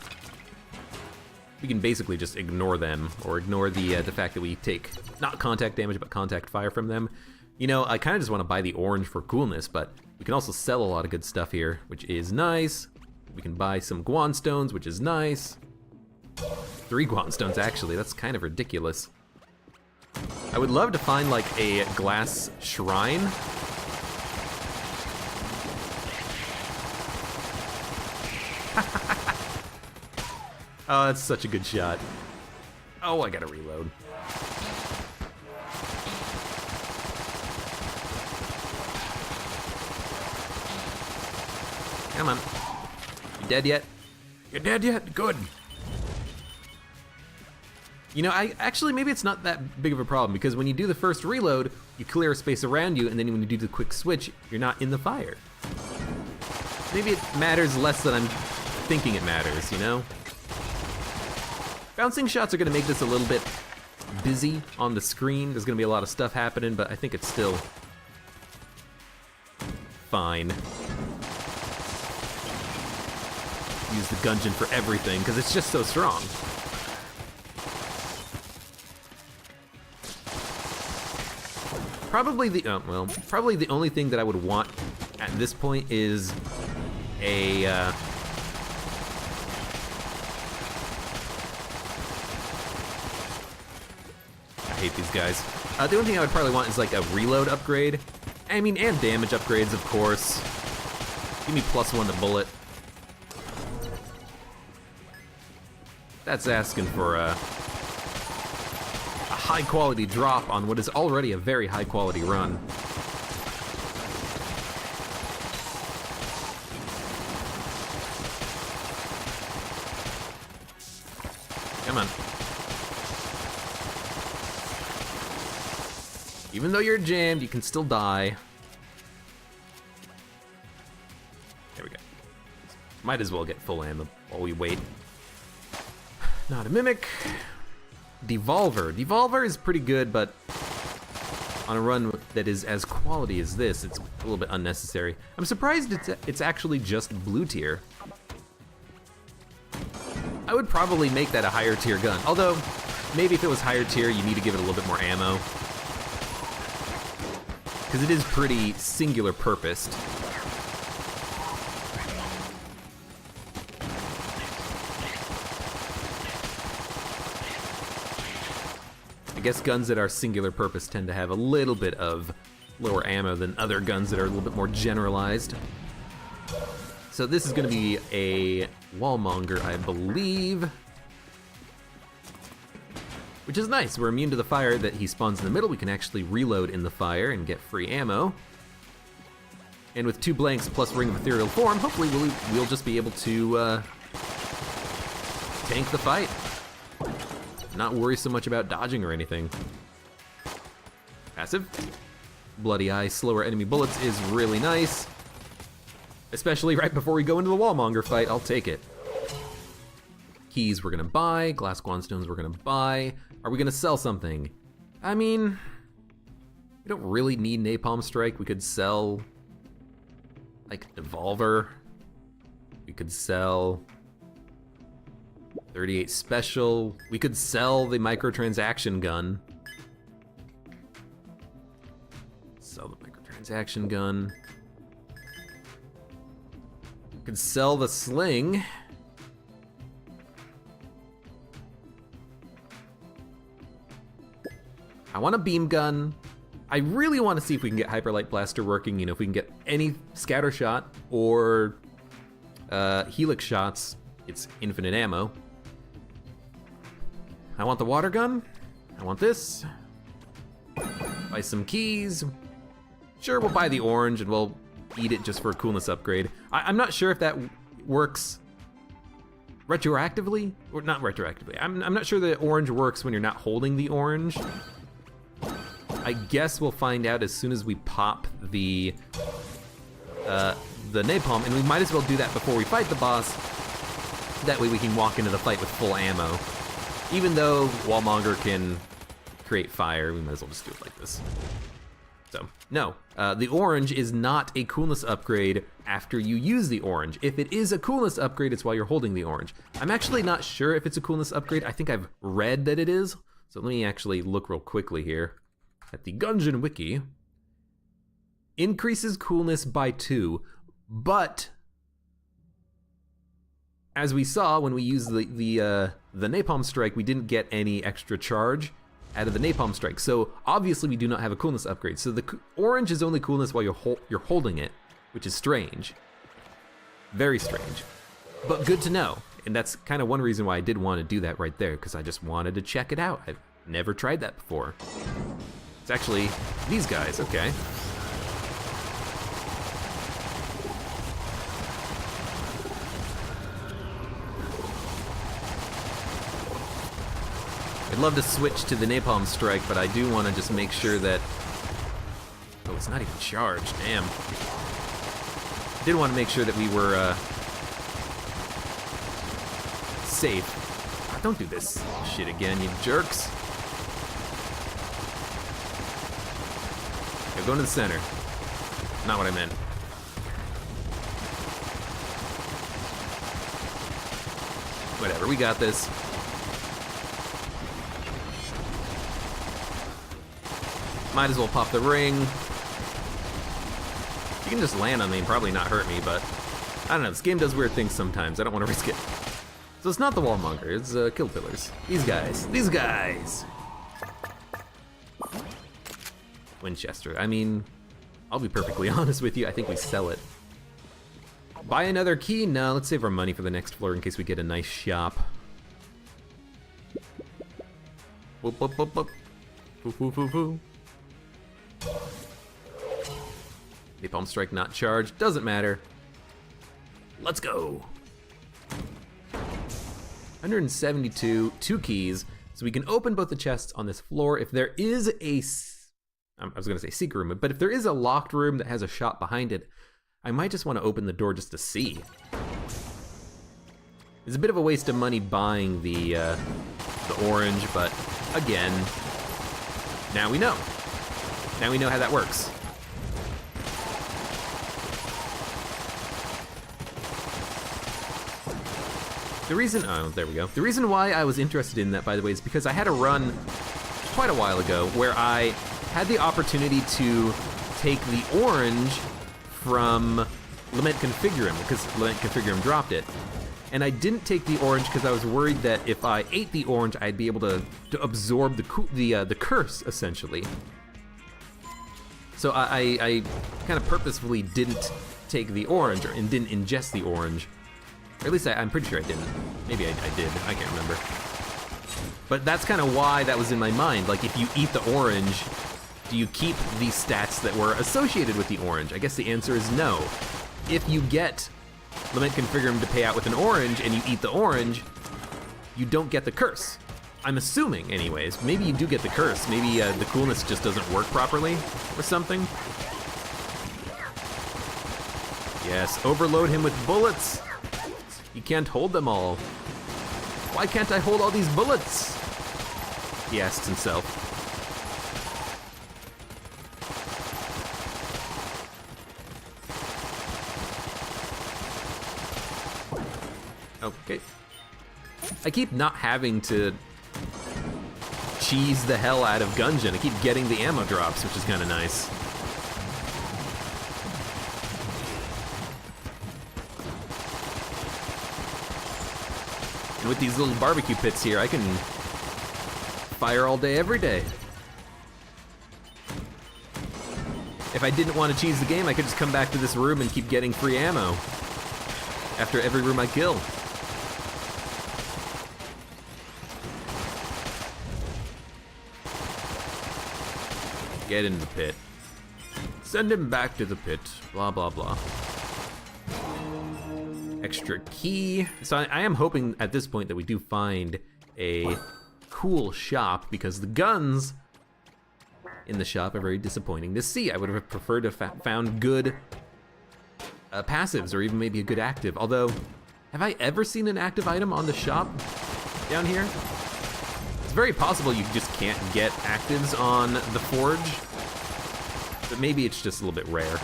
we can basically just ignore them, or ignore the fact that we take not contact damage but contact fire from them. You know, I kind of just want to buy the orange for coolness, but we can also sell a lot of good stuff here, which is nice. We can buy some Guan Stones, which is nice. 3 Guan Stones, actually. That's kind of ridiculous. I would love to find, like, a glass shrine. Oh, that's such a good shot. Oh, I gotta reload. Come on. You dead yet? You're dead yet? Good. You know, actually, maybe it's not that big of a problem, because when you do the first reload, you clear a space around you, and then when you do the quick switch, you're not in the fire. Maybe it matters less than I'm thinking it matters, you know? Bouncing shots are gonna make this a little bit busy on the screen. There's gonna be a lot of stuff happening, but I think it's still fine. Use the Gungeon for everything, because it's just so strong. Probably the only thing that I would want at this point is a, I hate these guys. The only thing I would probably want is like a reload upgrade. I mean, and damage upgrades, of course. Give me +1 to bullet. That's asking for a high quality drop on what is already a very high quality run. Even though you're jammed, you can still die. There we go. Might as well get full ammo while we wait. Not a mimic. Devolver. Devolver is pretty good, but on a run that is as quality as this, it's a little bit unnecessary. I'm surprised it's actually just blue tier. I would probably make that a higher tier gun. Although, maybe if it was higher tier, you need to give it a little bit more ammo. Because it is pretty singular purposed. I guess guns that are singular purpose tend to have a little bit of lower ammo than other guns that are a little bit more generalized. So this is gonna be a wallmonger, I believe. Which is nice, we're immune to the fire that he spawns in the middle. We can actually reload in the fire and get free ammo. And with 2 blanks plus Ring of Ethereal Form, hopefully we'll just be able to tank the fight. Not worry so much about dodging or anything. Passive. Bloody Eye, slower enemy bullets is really nice. Especially right before we go into the wallmonger fight, I'll take it. Keys we're gonna buy, glass guanstones we're gonna buy. Are we gonna sell something? I mean, we don't really need Napalm Strike. We could sell, like, Devolver. We could sell 38 Special. We could sell the microtransaction gun. Sell the microtransaction gun. We could sell the sling. I want a beam gun. I really want to see if we can get Hyperlight Blaster working, you know, if we can get any scatter shot or helix shots, it's infinite ammo. I want the water gun. I want this. Buy some keys. Sure, we'll buy the orange and we'll eat it just for a coolness upgrade. I'm not sure if that works retroactively, or not retroactively. I'm not sure the orange works when you're not holding the orange. I guess we'll find out as soon as we pop the napalm, and we might as well do that before we fight the boss. That way we can walk into the fight with full ammo. Even though Wallmonger can create fire, we might as well just do it like this. So, no, the orange is not a coolness upgrade after you use the orange. If it is a coolness upgrade, it's while you're holding the orange. I'm actually not sure if it's a coolness upgrade. I think I've read that it is. So let me actually look real quickly here at the Gungeon wiki. Increases coolness by 2, but as we saw when we used the Napalm Strike, we didn't get any extra charge out of the Napalm Strike. So obviously we do not have a coolness upgrade. So the orange is only coolness while you're holding it, which is strange. Very strange, but good to know. And that's kind of one reason why I did want to do that right there, because I just wanted to check it out. I've never tried that before. It's actually these guys, okay. I'd love to switch to the Napalm Strike, but I do want to just make sure that... Oh, it's not even charged, damn. I did want to make sure that we were safe. Oh, don't do this shit again, you jerks. Okay, go to the center. Not what I meant. Whatever, we got this. Might as well pop the ring. You can just land on me and probably not hurt me, but I don't know, this game does weird things sometimes. I don't want to risk it. So it's not the Wallmonger, it's Kill Pillars. These guys. Winchester, I mean, I'll be perfectly honest with you, I think we sell it. Buy another key? No, let's save our money for the next floor in case we get a nice shop. Boop, boop, boop, boop. Foo, foo, foo, foo. Napalm Strike not charged, doesn't matter. Let's go. 172, 2 keys, so we can open both the chests on this floor. If there is a, I was gonna say secret room, but if there is a locked room that has a shop behind it, I might just want to open the door just to see. It's a bit of a waste of money buying the orange, but again, now we know. Now we know how that works. The reason, oh, there we go. The reason why I was interested in that, by the way, is because I had a run quite a while ago where I had the opportunity to take the orange from Lament Configurum, because Lament Configurum dropped it. And I didn't take the orange because I was worried that if I ate the orange, I'd be able to absorb the curse, essentially. So I kind of purposefully didn't take the orange, and didn't ingest the orange. Or at least I'm pretty sure I didn't. Maybe I did, I can't remember. But that's kind of why that was in my mind. Like, if you eat the orange, do you keep the stats that were associated with the orange? I guess the answer is no. If you get Lament Configurum to pay out with an orange and you eat the orange, you don't get the curse. I'm assuming, anyways. Maybe you do get the curse. Maybe the coolness just doesn't work properly or something. Yes, overload him with bullets. You can't hold them all. Why can't I hold all these bullets? He asks himself. Okay. I keep not having to cheese the hell out of Gungeon. I keep getting the ammo drops, which is kind of nice. And with these little barbecue pits here, I can fire all day, every day. If I didn't want to cheese the game, I could just come back to this room and keep getting free ammo after every room I kill. Get in the pit. Send him back to the pit. Blah, blah, blah. Extra key. So I am hoping at this point that we do find a cool shop, because the guns in the shop are very disappointing to see. I would have preferred to have found good passives, or even maybe a good active. Although, have I ever seen an active item on the shop down here? It's very possible you just can't get actives on the forge, but maybe it's just a little bit rare.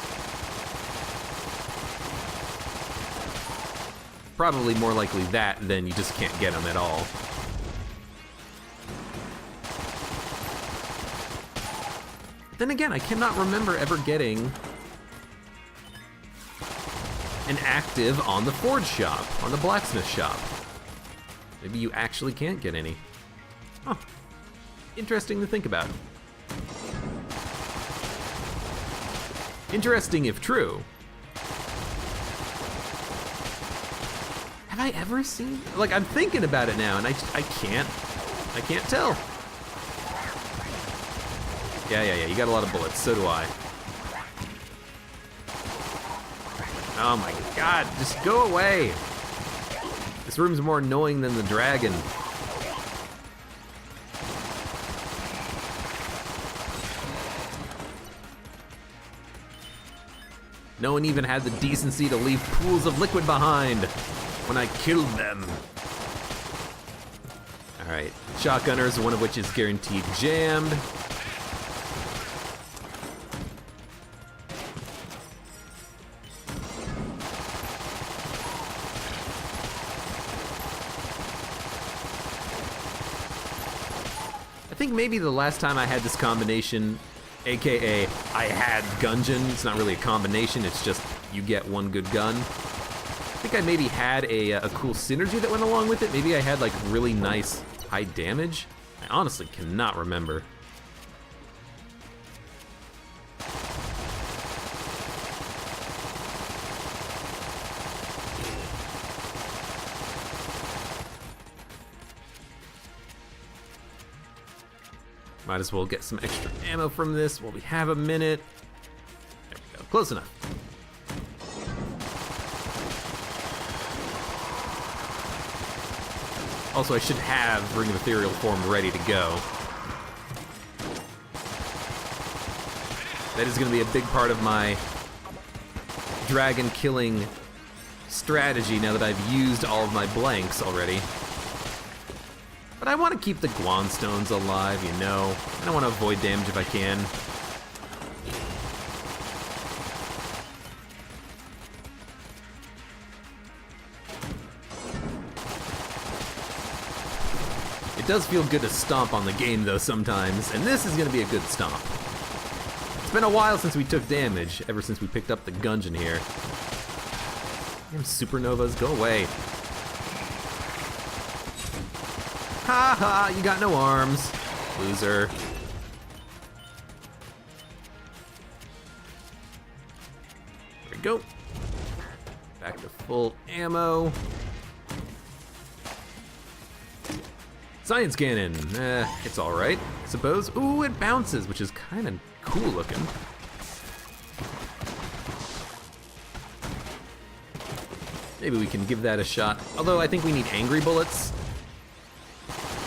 Probably more likely that than you just can't get them at all. Then again, I cannot remember ever getting an active on the forge shop, on the blacksmith shop. Maybe you actually can't get any. Huh. Interesting to think about. Interesting if true. Have I ever seen, like, I'm thinking about it now and I can't tell. Yeah, you got a lot of bullets, so do I. Oh my god, just go away. This room's more annoying than the dragon. No one even had the decency to leave pools of liquid behind when I killed them. All right, shotgunners, one of which is guaranteed jammed. I think maybe the last time I had this combination, AKA I had Gungeon, it's not really a combination, it's just you get one good gun. I think I maybe had a cool synergy that went along with it. Maybe I had like really nice high damage. I honestly cannot remember. Might as well get some extra ammo from this while we have a minute. There we go, close enough. Also, I should have Ring of Ethereal Form ready to go. That is gonna be a big part of my dragon killing strategy now that I've used all of my blanks already. But I want to keep the Guan stones alive, you know. I don't want to avoid damage if I can. It does feel good to stomp on the game though sometimes, and this is going to be a good stomp. It's been a while since we took damage, ever since we picked up the Gungeon here. Damn supernovas, go away. Ha ha, you got no arms, loser. There we go. Back to full ammo. Science cannon, it's all right, I suppose. Ooh, it bounces, which is kind of cool looking. Maybe we can give that a shot. Although I think we need angry bullets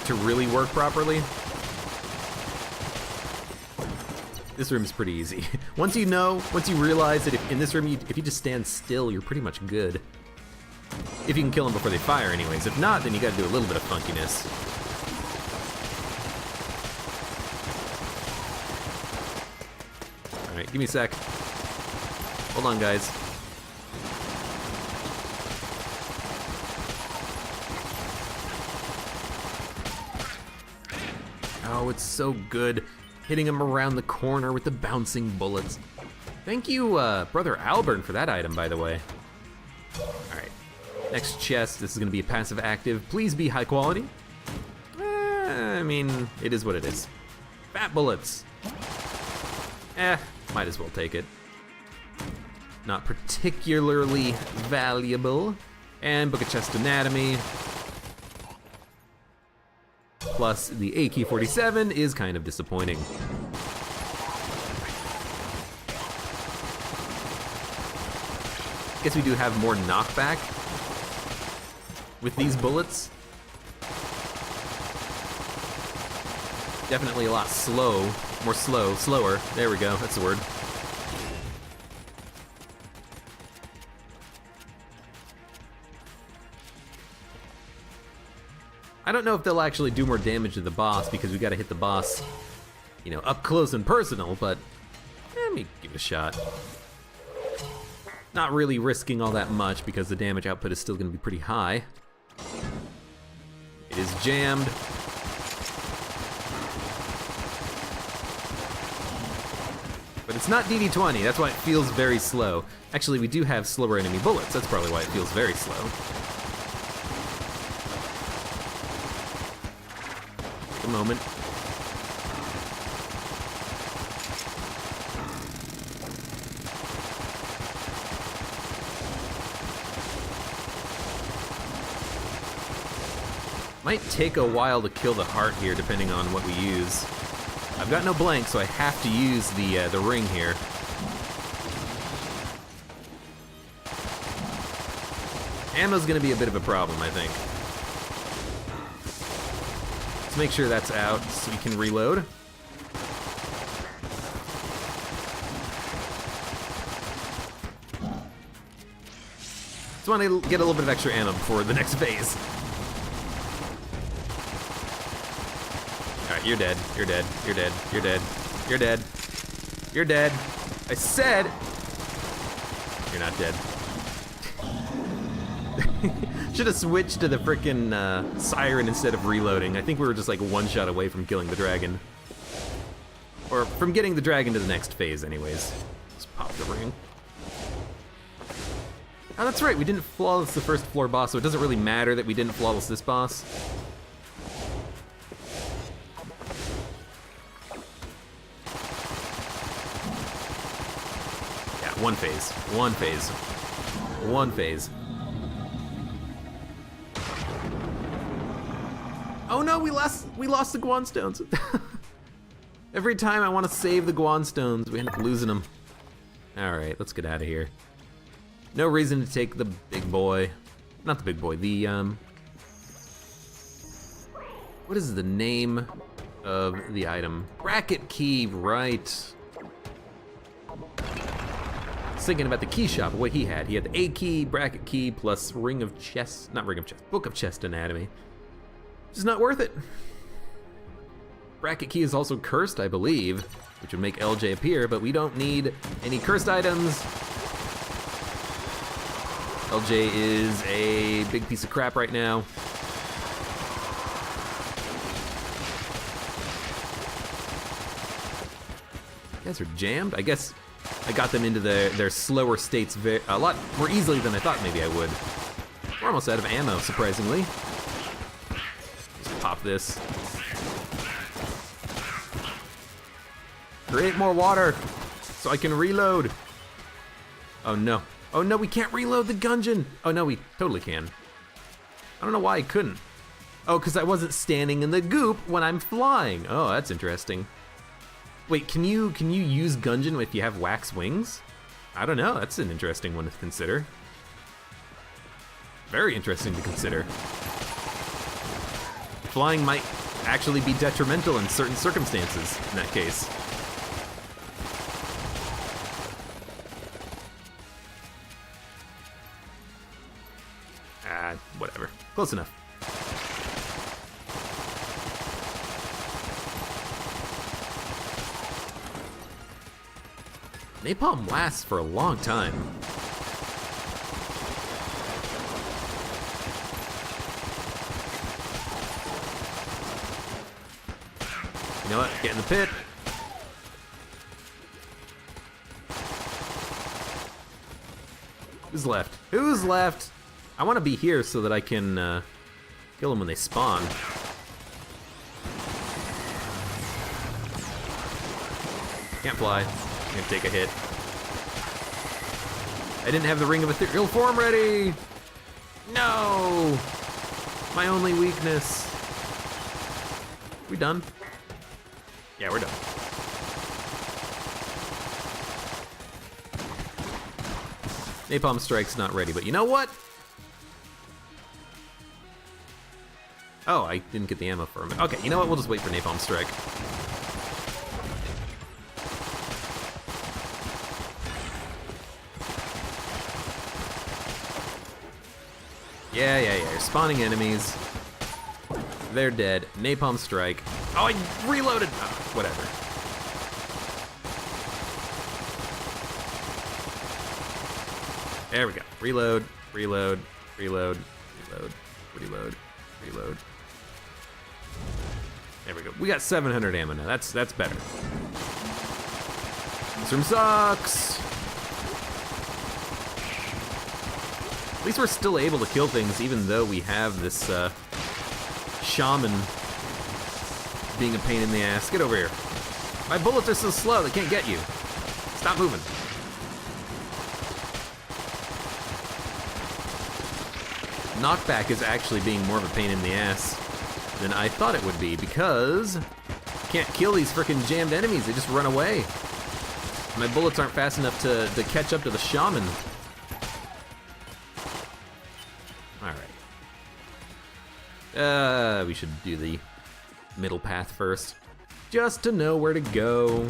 to really work properly. This room's pretty easy. Once you realize that if in this room, if you just stand still, you're pretty much good. If you can kill them before they fire anyways. If not, then you gotta do a little bit of funkiness. All right, give me a sec. Hold on, guys. Oh, it's so good hitting him around the corner with the bouncing bullets. Thank you, Brother Albert, for that item, by the way. All right, next chest. This is gonna be a passive active. Please be high quality. I mean, it is what it is. Fat bullets. Might as well take it. Not particularly valuable. And Book of Chest Anatomy. Plus, the AK-47 is kind of disappointing. Guess we do have more knockback with these bullets. Definitely a lot slower. There we go, that's the word. I don't know if they'll actually do more damage to the boss because we gotta hit the boss, you know, up close and personal, but let me give it a shot. Not really risking all that much because the damage output is still gonna be pretty high. It is jammed. But it's not DD20, that's why it feels very slow. Actually, we do have slower enemy bullets, that's probably why it feels very slow. Moment. Might take a while to kill the heart here, depending on what we use. I've got no blank, so I have to use the ring here. Ammo's gonna be a bit of a problem, I think. Let's make sure that's out so we can reload. Just want to get a little bit of extra ammo before the next phase. Alright, you're dead, you're dead, you're dead, you're dead, you're dead, you're dead. I said, you're not dead. Should have switched to the frickin' siren instead of reloading. I think we were just like one shot away from killing the dragon. Or from getting the dragon to the next phase anyways. Let's pop the ring. Oh, that's right, we didn't flawless the first floor boss, so it doesn't really matter that we didn't flawless this boss. Yeah, one phase, one phase, one phase. Oh no, we lost the Guan stones. Every time I want to save the Guan stones, we end up losing them. All right, let's get out of here. No reason to take the big boy. Not the big boy, the, what is the name of the item? Bracket key, right. Thinking about the key shop, what he had. He had the A key, bracket key, plus ring of chest, not ring of chest, book of chest anatomy. Just not worth it. Bracket key is also cursed, I believe, which would make LJ appear, but we don't need any cursed items. LJ is a big piece of crap right now. You guys are jammed? I guess I got them into their slower states a lot more easily than I thought maybe I would. We're almost out of ammo, surprisingly. Just pop this. Create more water so I can reload. Oh no. Oh no, we can't reload the Gungeon. Oh no, we totally can. I don't know why I couldn't. Oh, because I wasn't standing in the goop when I'm flying. Oh, that's interesting. Wait, can you use Gungeon if you have wax wings? I don't know, that's an interesting one to consider. Very interesting to consider. Flying might actually be detrimental in certain circumstances in that case. Whatever, close enough. Napalm lasts for a long time. You know what? Get in the pit. Who's left? Who's left? I want to be here so that I can kill them when they spawn. Can't fly. Can't take a hit. I didn't have the Ring of Ethereal Form ready! No! My only weakness. We done? Yeah, we're done. Napalm Strike's not ready, but you know what? Oh, I didn't get the ammo for him. Okay, you know what? We'll just wait for Napalm Strike. Yeah, you're spawning enemies. They're dead. Napalm Strike. Oh, I reloaded! Oh, whatever. There we go. Reload, reload, reload, reload, reload, reload. There we go. We got 700 ammo now. That's better. This room sucks. At least we're still able to kill things even though we have this shaman being a pain in the ass. Get over here. My bullets are so slow, they can't get you. Stop moving. Knockback is actually being more of a pain in the ass than I thought it would be because you can't kill these frickin' jammed enemies, they just run away. My bullets aren't fast enough to catch up to the shaman. Alright. We should do the middle path first, just to know where to go. I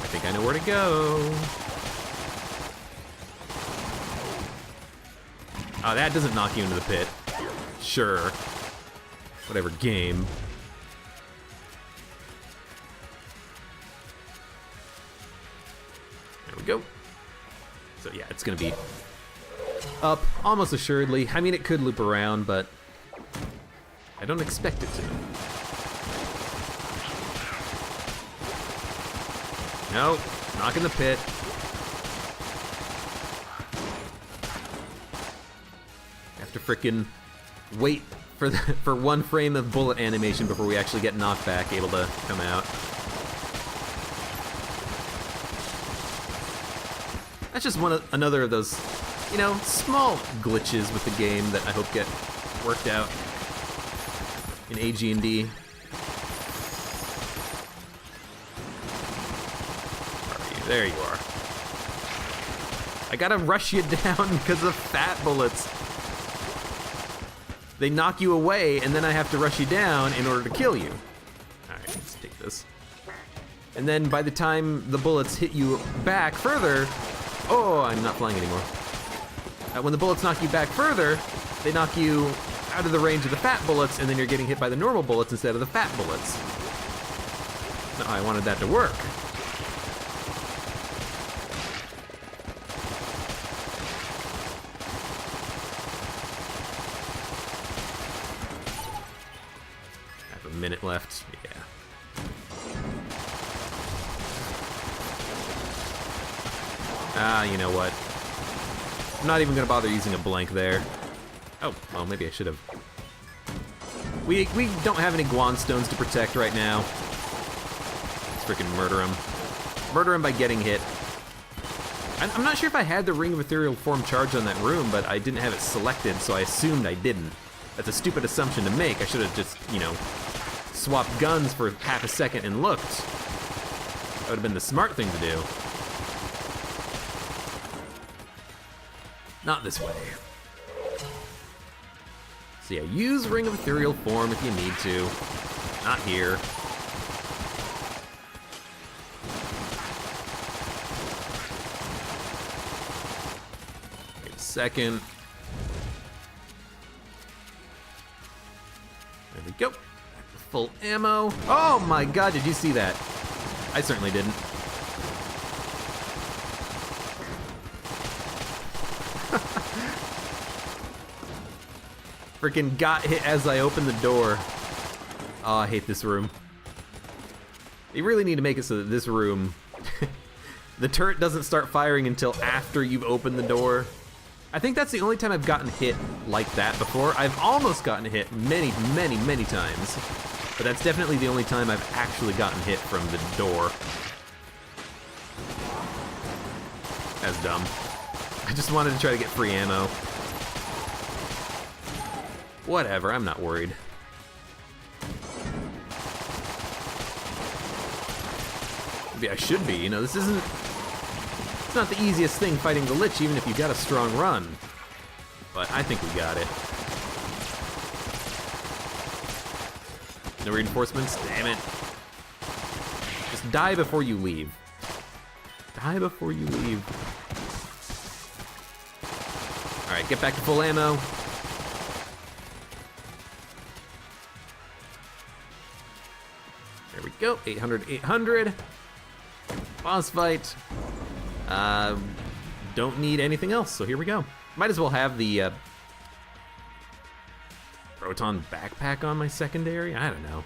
think I know where to go. Oh, that doesn't knock you into the pit. Sure. Whatever game. There we go. So yeah, it's gonna be up almost assuredly. I mean, it could loop around, but I don't expect it to. No, knock in the pit. Have to frickin' wait for one frame of bullet animation before we actually get knockback able to come out. That's just another of those, you know, small glitches with the game that I hope get worked out in AG&D. There you are. I gotta rush you down because of fat bullets. They knock you away, and then I have to rush you down in order to kill you. Alright, let's take this. And then by the time the bullets hit you back further, oh, I'm not flying anymore. When the bullets knock you back further, they knock you out of the range of the fat bullets, and then you're getting hit by the normal bullets instead of the fat bullets. No, I wanted that to work. Have a minute left, yeah. You know what? I'm not even gonna bother using a blank there. Oh, well, maybe I should have. We don't have any Guan stones to protect right now. Let's freaking murder him. Murder him by getting hit. I'm not sure if I had the Ring of Ethereal Form charge on that room, but I didn't have it selected, so I assumed I didn't. That's a stupid assumption to make. I should have just, you know, swapped guns for half a second and looked. That would have been the smart thing to do. Not this way. So yeah, use Ring of Ethereal Form if you need to. Not here. Wait a second. There we go. Full ammo. Oh my god, did you see that? I certainly didn't. Freaking got hit as I opened the door. Oh, I hate this room. You really need to make it so that this room, the turret doesn't start firing until after you've opened the door. I think that's the only time I've gotten hit like that before. I've almost gotten hit many, many, many times, but that's definitely the only time I've actually gotten hit from the door. That's dumb. I just wanted to try to get free ammo. Whatever, I'm not worried. Maybe I should be, you know, this isn't... It's not the easiest thing fighting the Lich, even if you've got a strong run. But I think we got it. No reinforcements? Damn it. Just die before you leave. Die before you leave. Alright, get back to full ammo. There we go, 800, 800. Boss fight. Don't need anything else, so here we go. Might as well have the Proton backpack on my secondary? I don't know.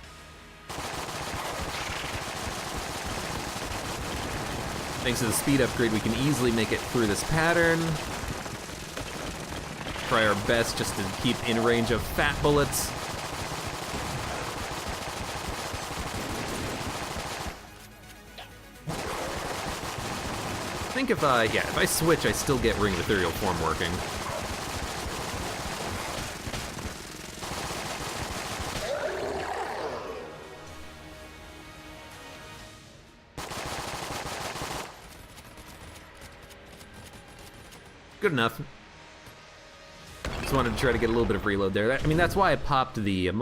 Thanks to the speed upgrade, we can easily make it through this pattern. Try our best just to keep in range of fat bullets. I think if I switch, I still get Ring of Ethereal Form working. Good enough. Just wanted to try to get a little bit of reload there. I mean, that's why I popped the it's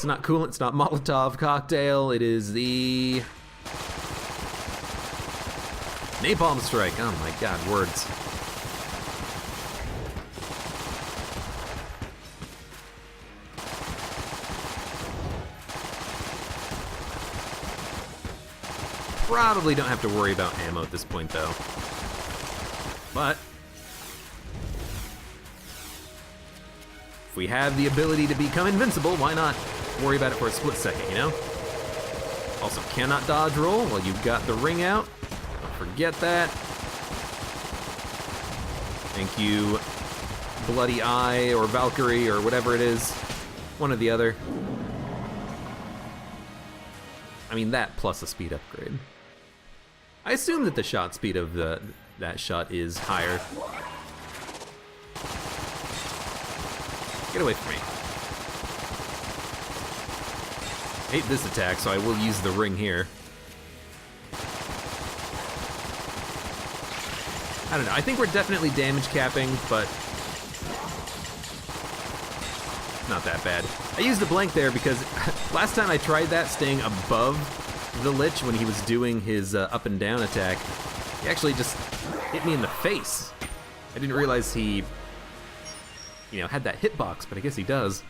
not coolant, it's not Molotov cocktail, it is the Napalm Strike. Oh my god, words. Probably don't have to worry about ammo at this point though. But if we have the ability to become invincible, why not worry about it for a split second, you know? Also, cannot dodge roll while you've got the ring out. Don't forget that. Thank you, Bloody Eye or Valkyrie or whatever it is. One or the other. I mean, that plus a speed upgrade. I assume that the shot speed of that shot is higher. Get away from me. I hate this attack, so I will use the ring here. I don't know, I think we're definitely damage capping, but not that bad. I used the blank there because last time I tried that, staying above the Lich when he was doing his up and down attack, he actually just hit me in the face. I didn't realize he, had that hitbox, but I guess he does.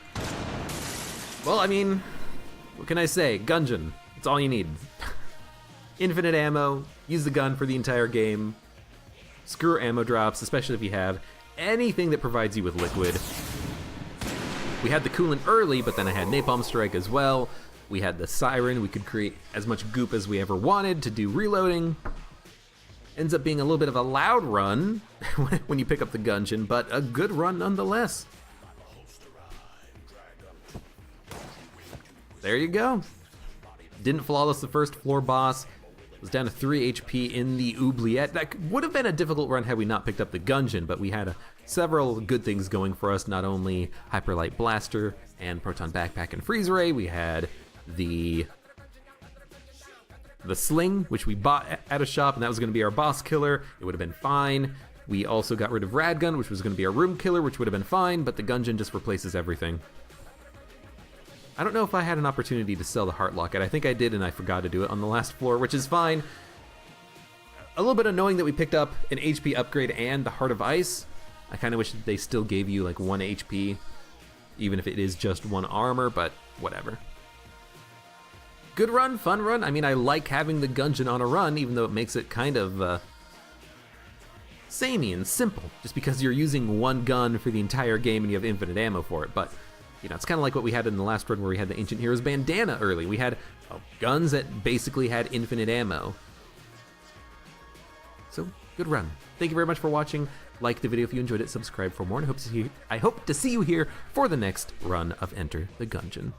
Well, I mean, what can I say? Gungeon, it's all you need. Infinite ammo, use the gun for the entire game. Screw ammo drops, especially if you have anything that provides you with liquid. We had the coolant early, but then I had Napalm Strike as well. We had the Siren, we could create as much goop as we ever wanted to do reloading. Ends up being a little bit of a loud run when you pick up the Gungeon, but a good run nonetheless. There you go. Didn't flawless the first floor boss. Was down to 3 HP in the oubliette. That would have been a difficult run had we not picked up the Gungeon, but we had several good things going for us. Not only Hyperlight Blaster and Proton Backpack and Freeze Ray, we had the Sling, which we bought at a shop, and that was going to be our boss killer. It would have been fine. We also got rid of Radgun, which was going to be our room killer, which would have been fine, but the Gungeon just replaces everything. I don't know if I had an opportunity to sell the Heart Locket. I think I did, and I forgot to do it on the last floor, which is fine. A little bit annoying that we picked up an HP upgrade and the Heart of Ice. I kind of wish that they still gave you like 1 HP, even if it is just 1 armor, but whatever. Good run, fun run. I mean, I like having the Gungeon on a run, even though it makes it kind of samey and simple, just because you're using 1 gun for the entire game and you have infinite ammo for it. But it's kind of like what we had in the last run where we had the Ancient Heroes bandana early. We had guns that basically had infinite ammo. So, good run. Thank you very much for watching. Like the video if you enjoyed it, subscribe for more, and I hope to see you here for the next run of Enter the Gungeon.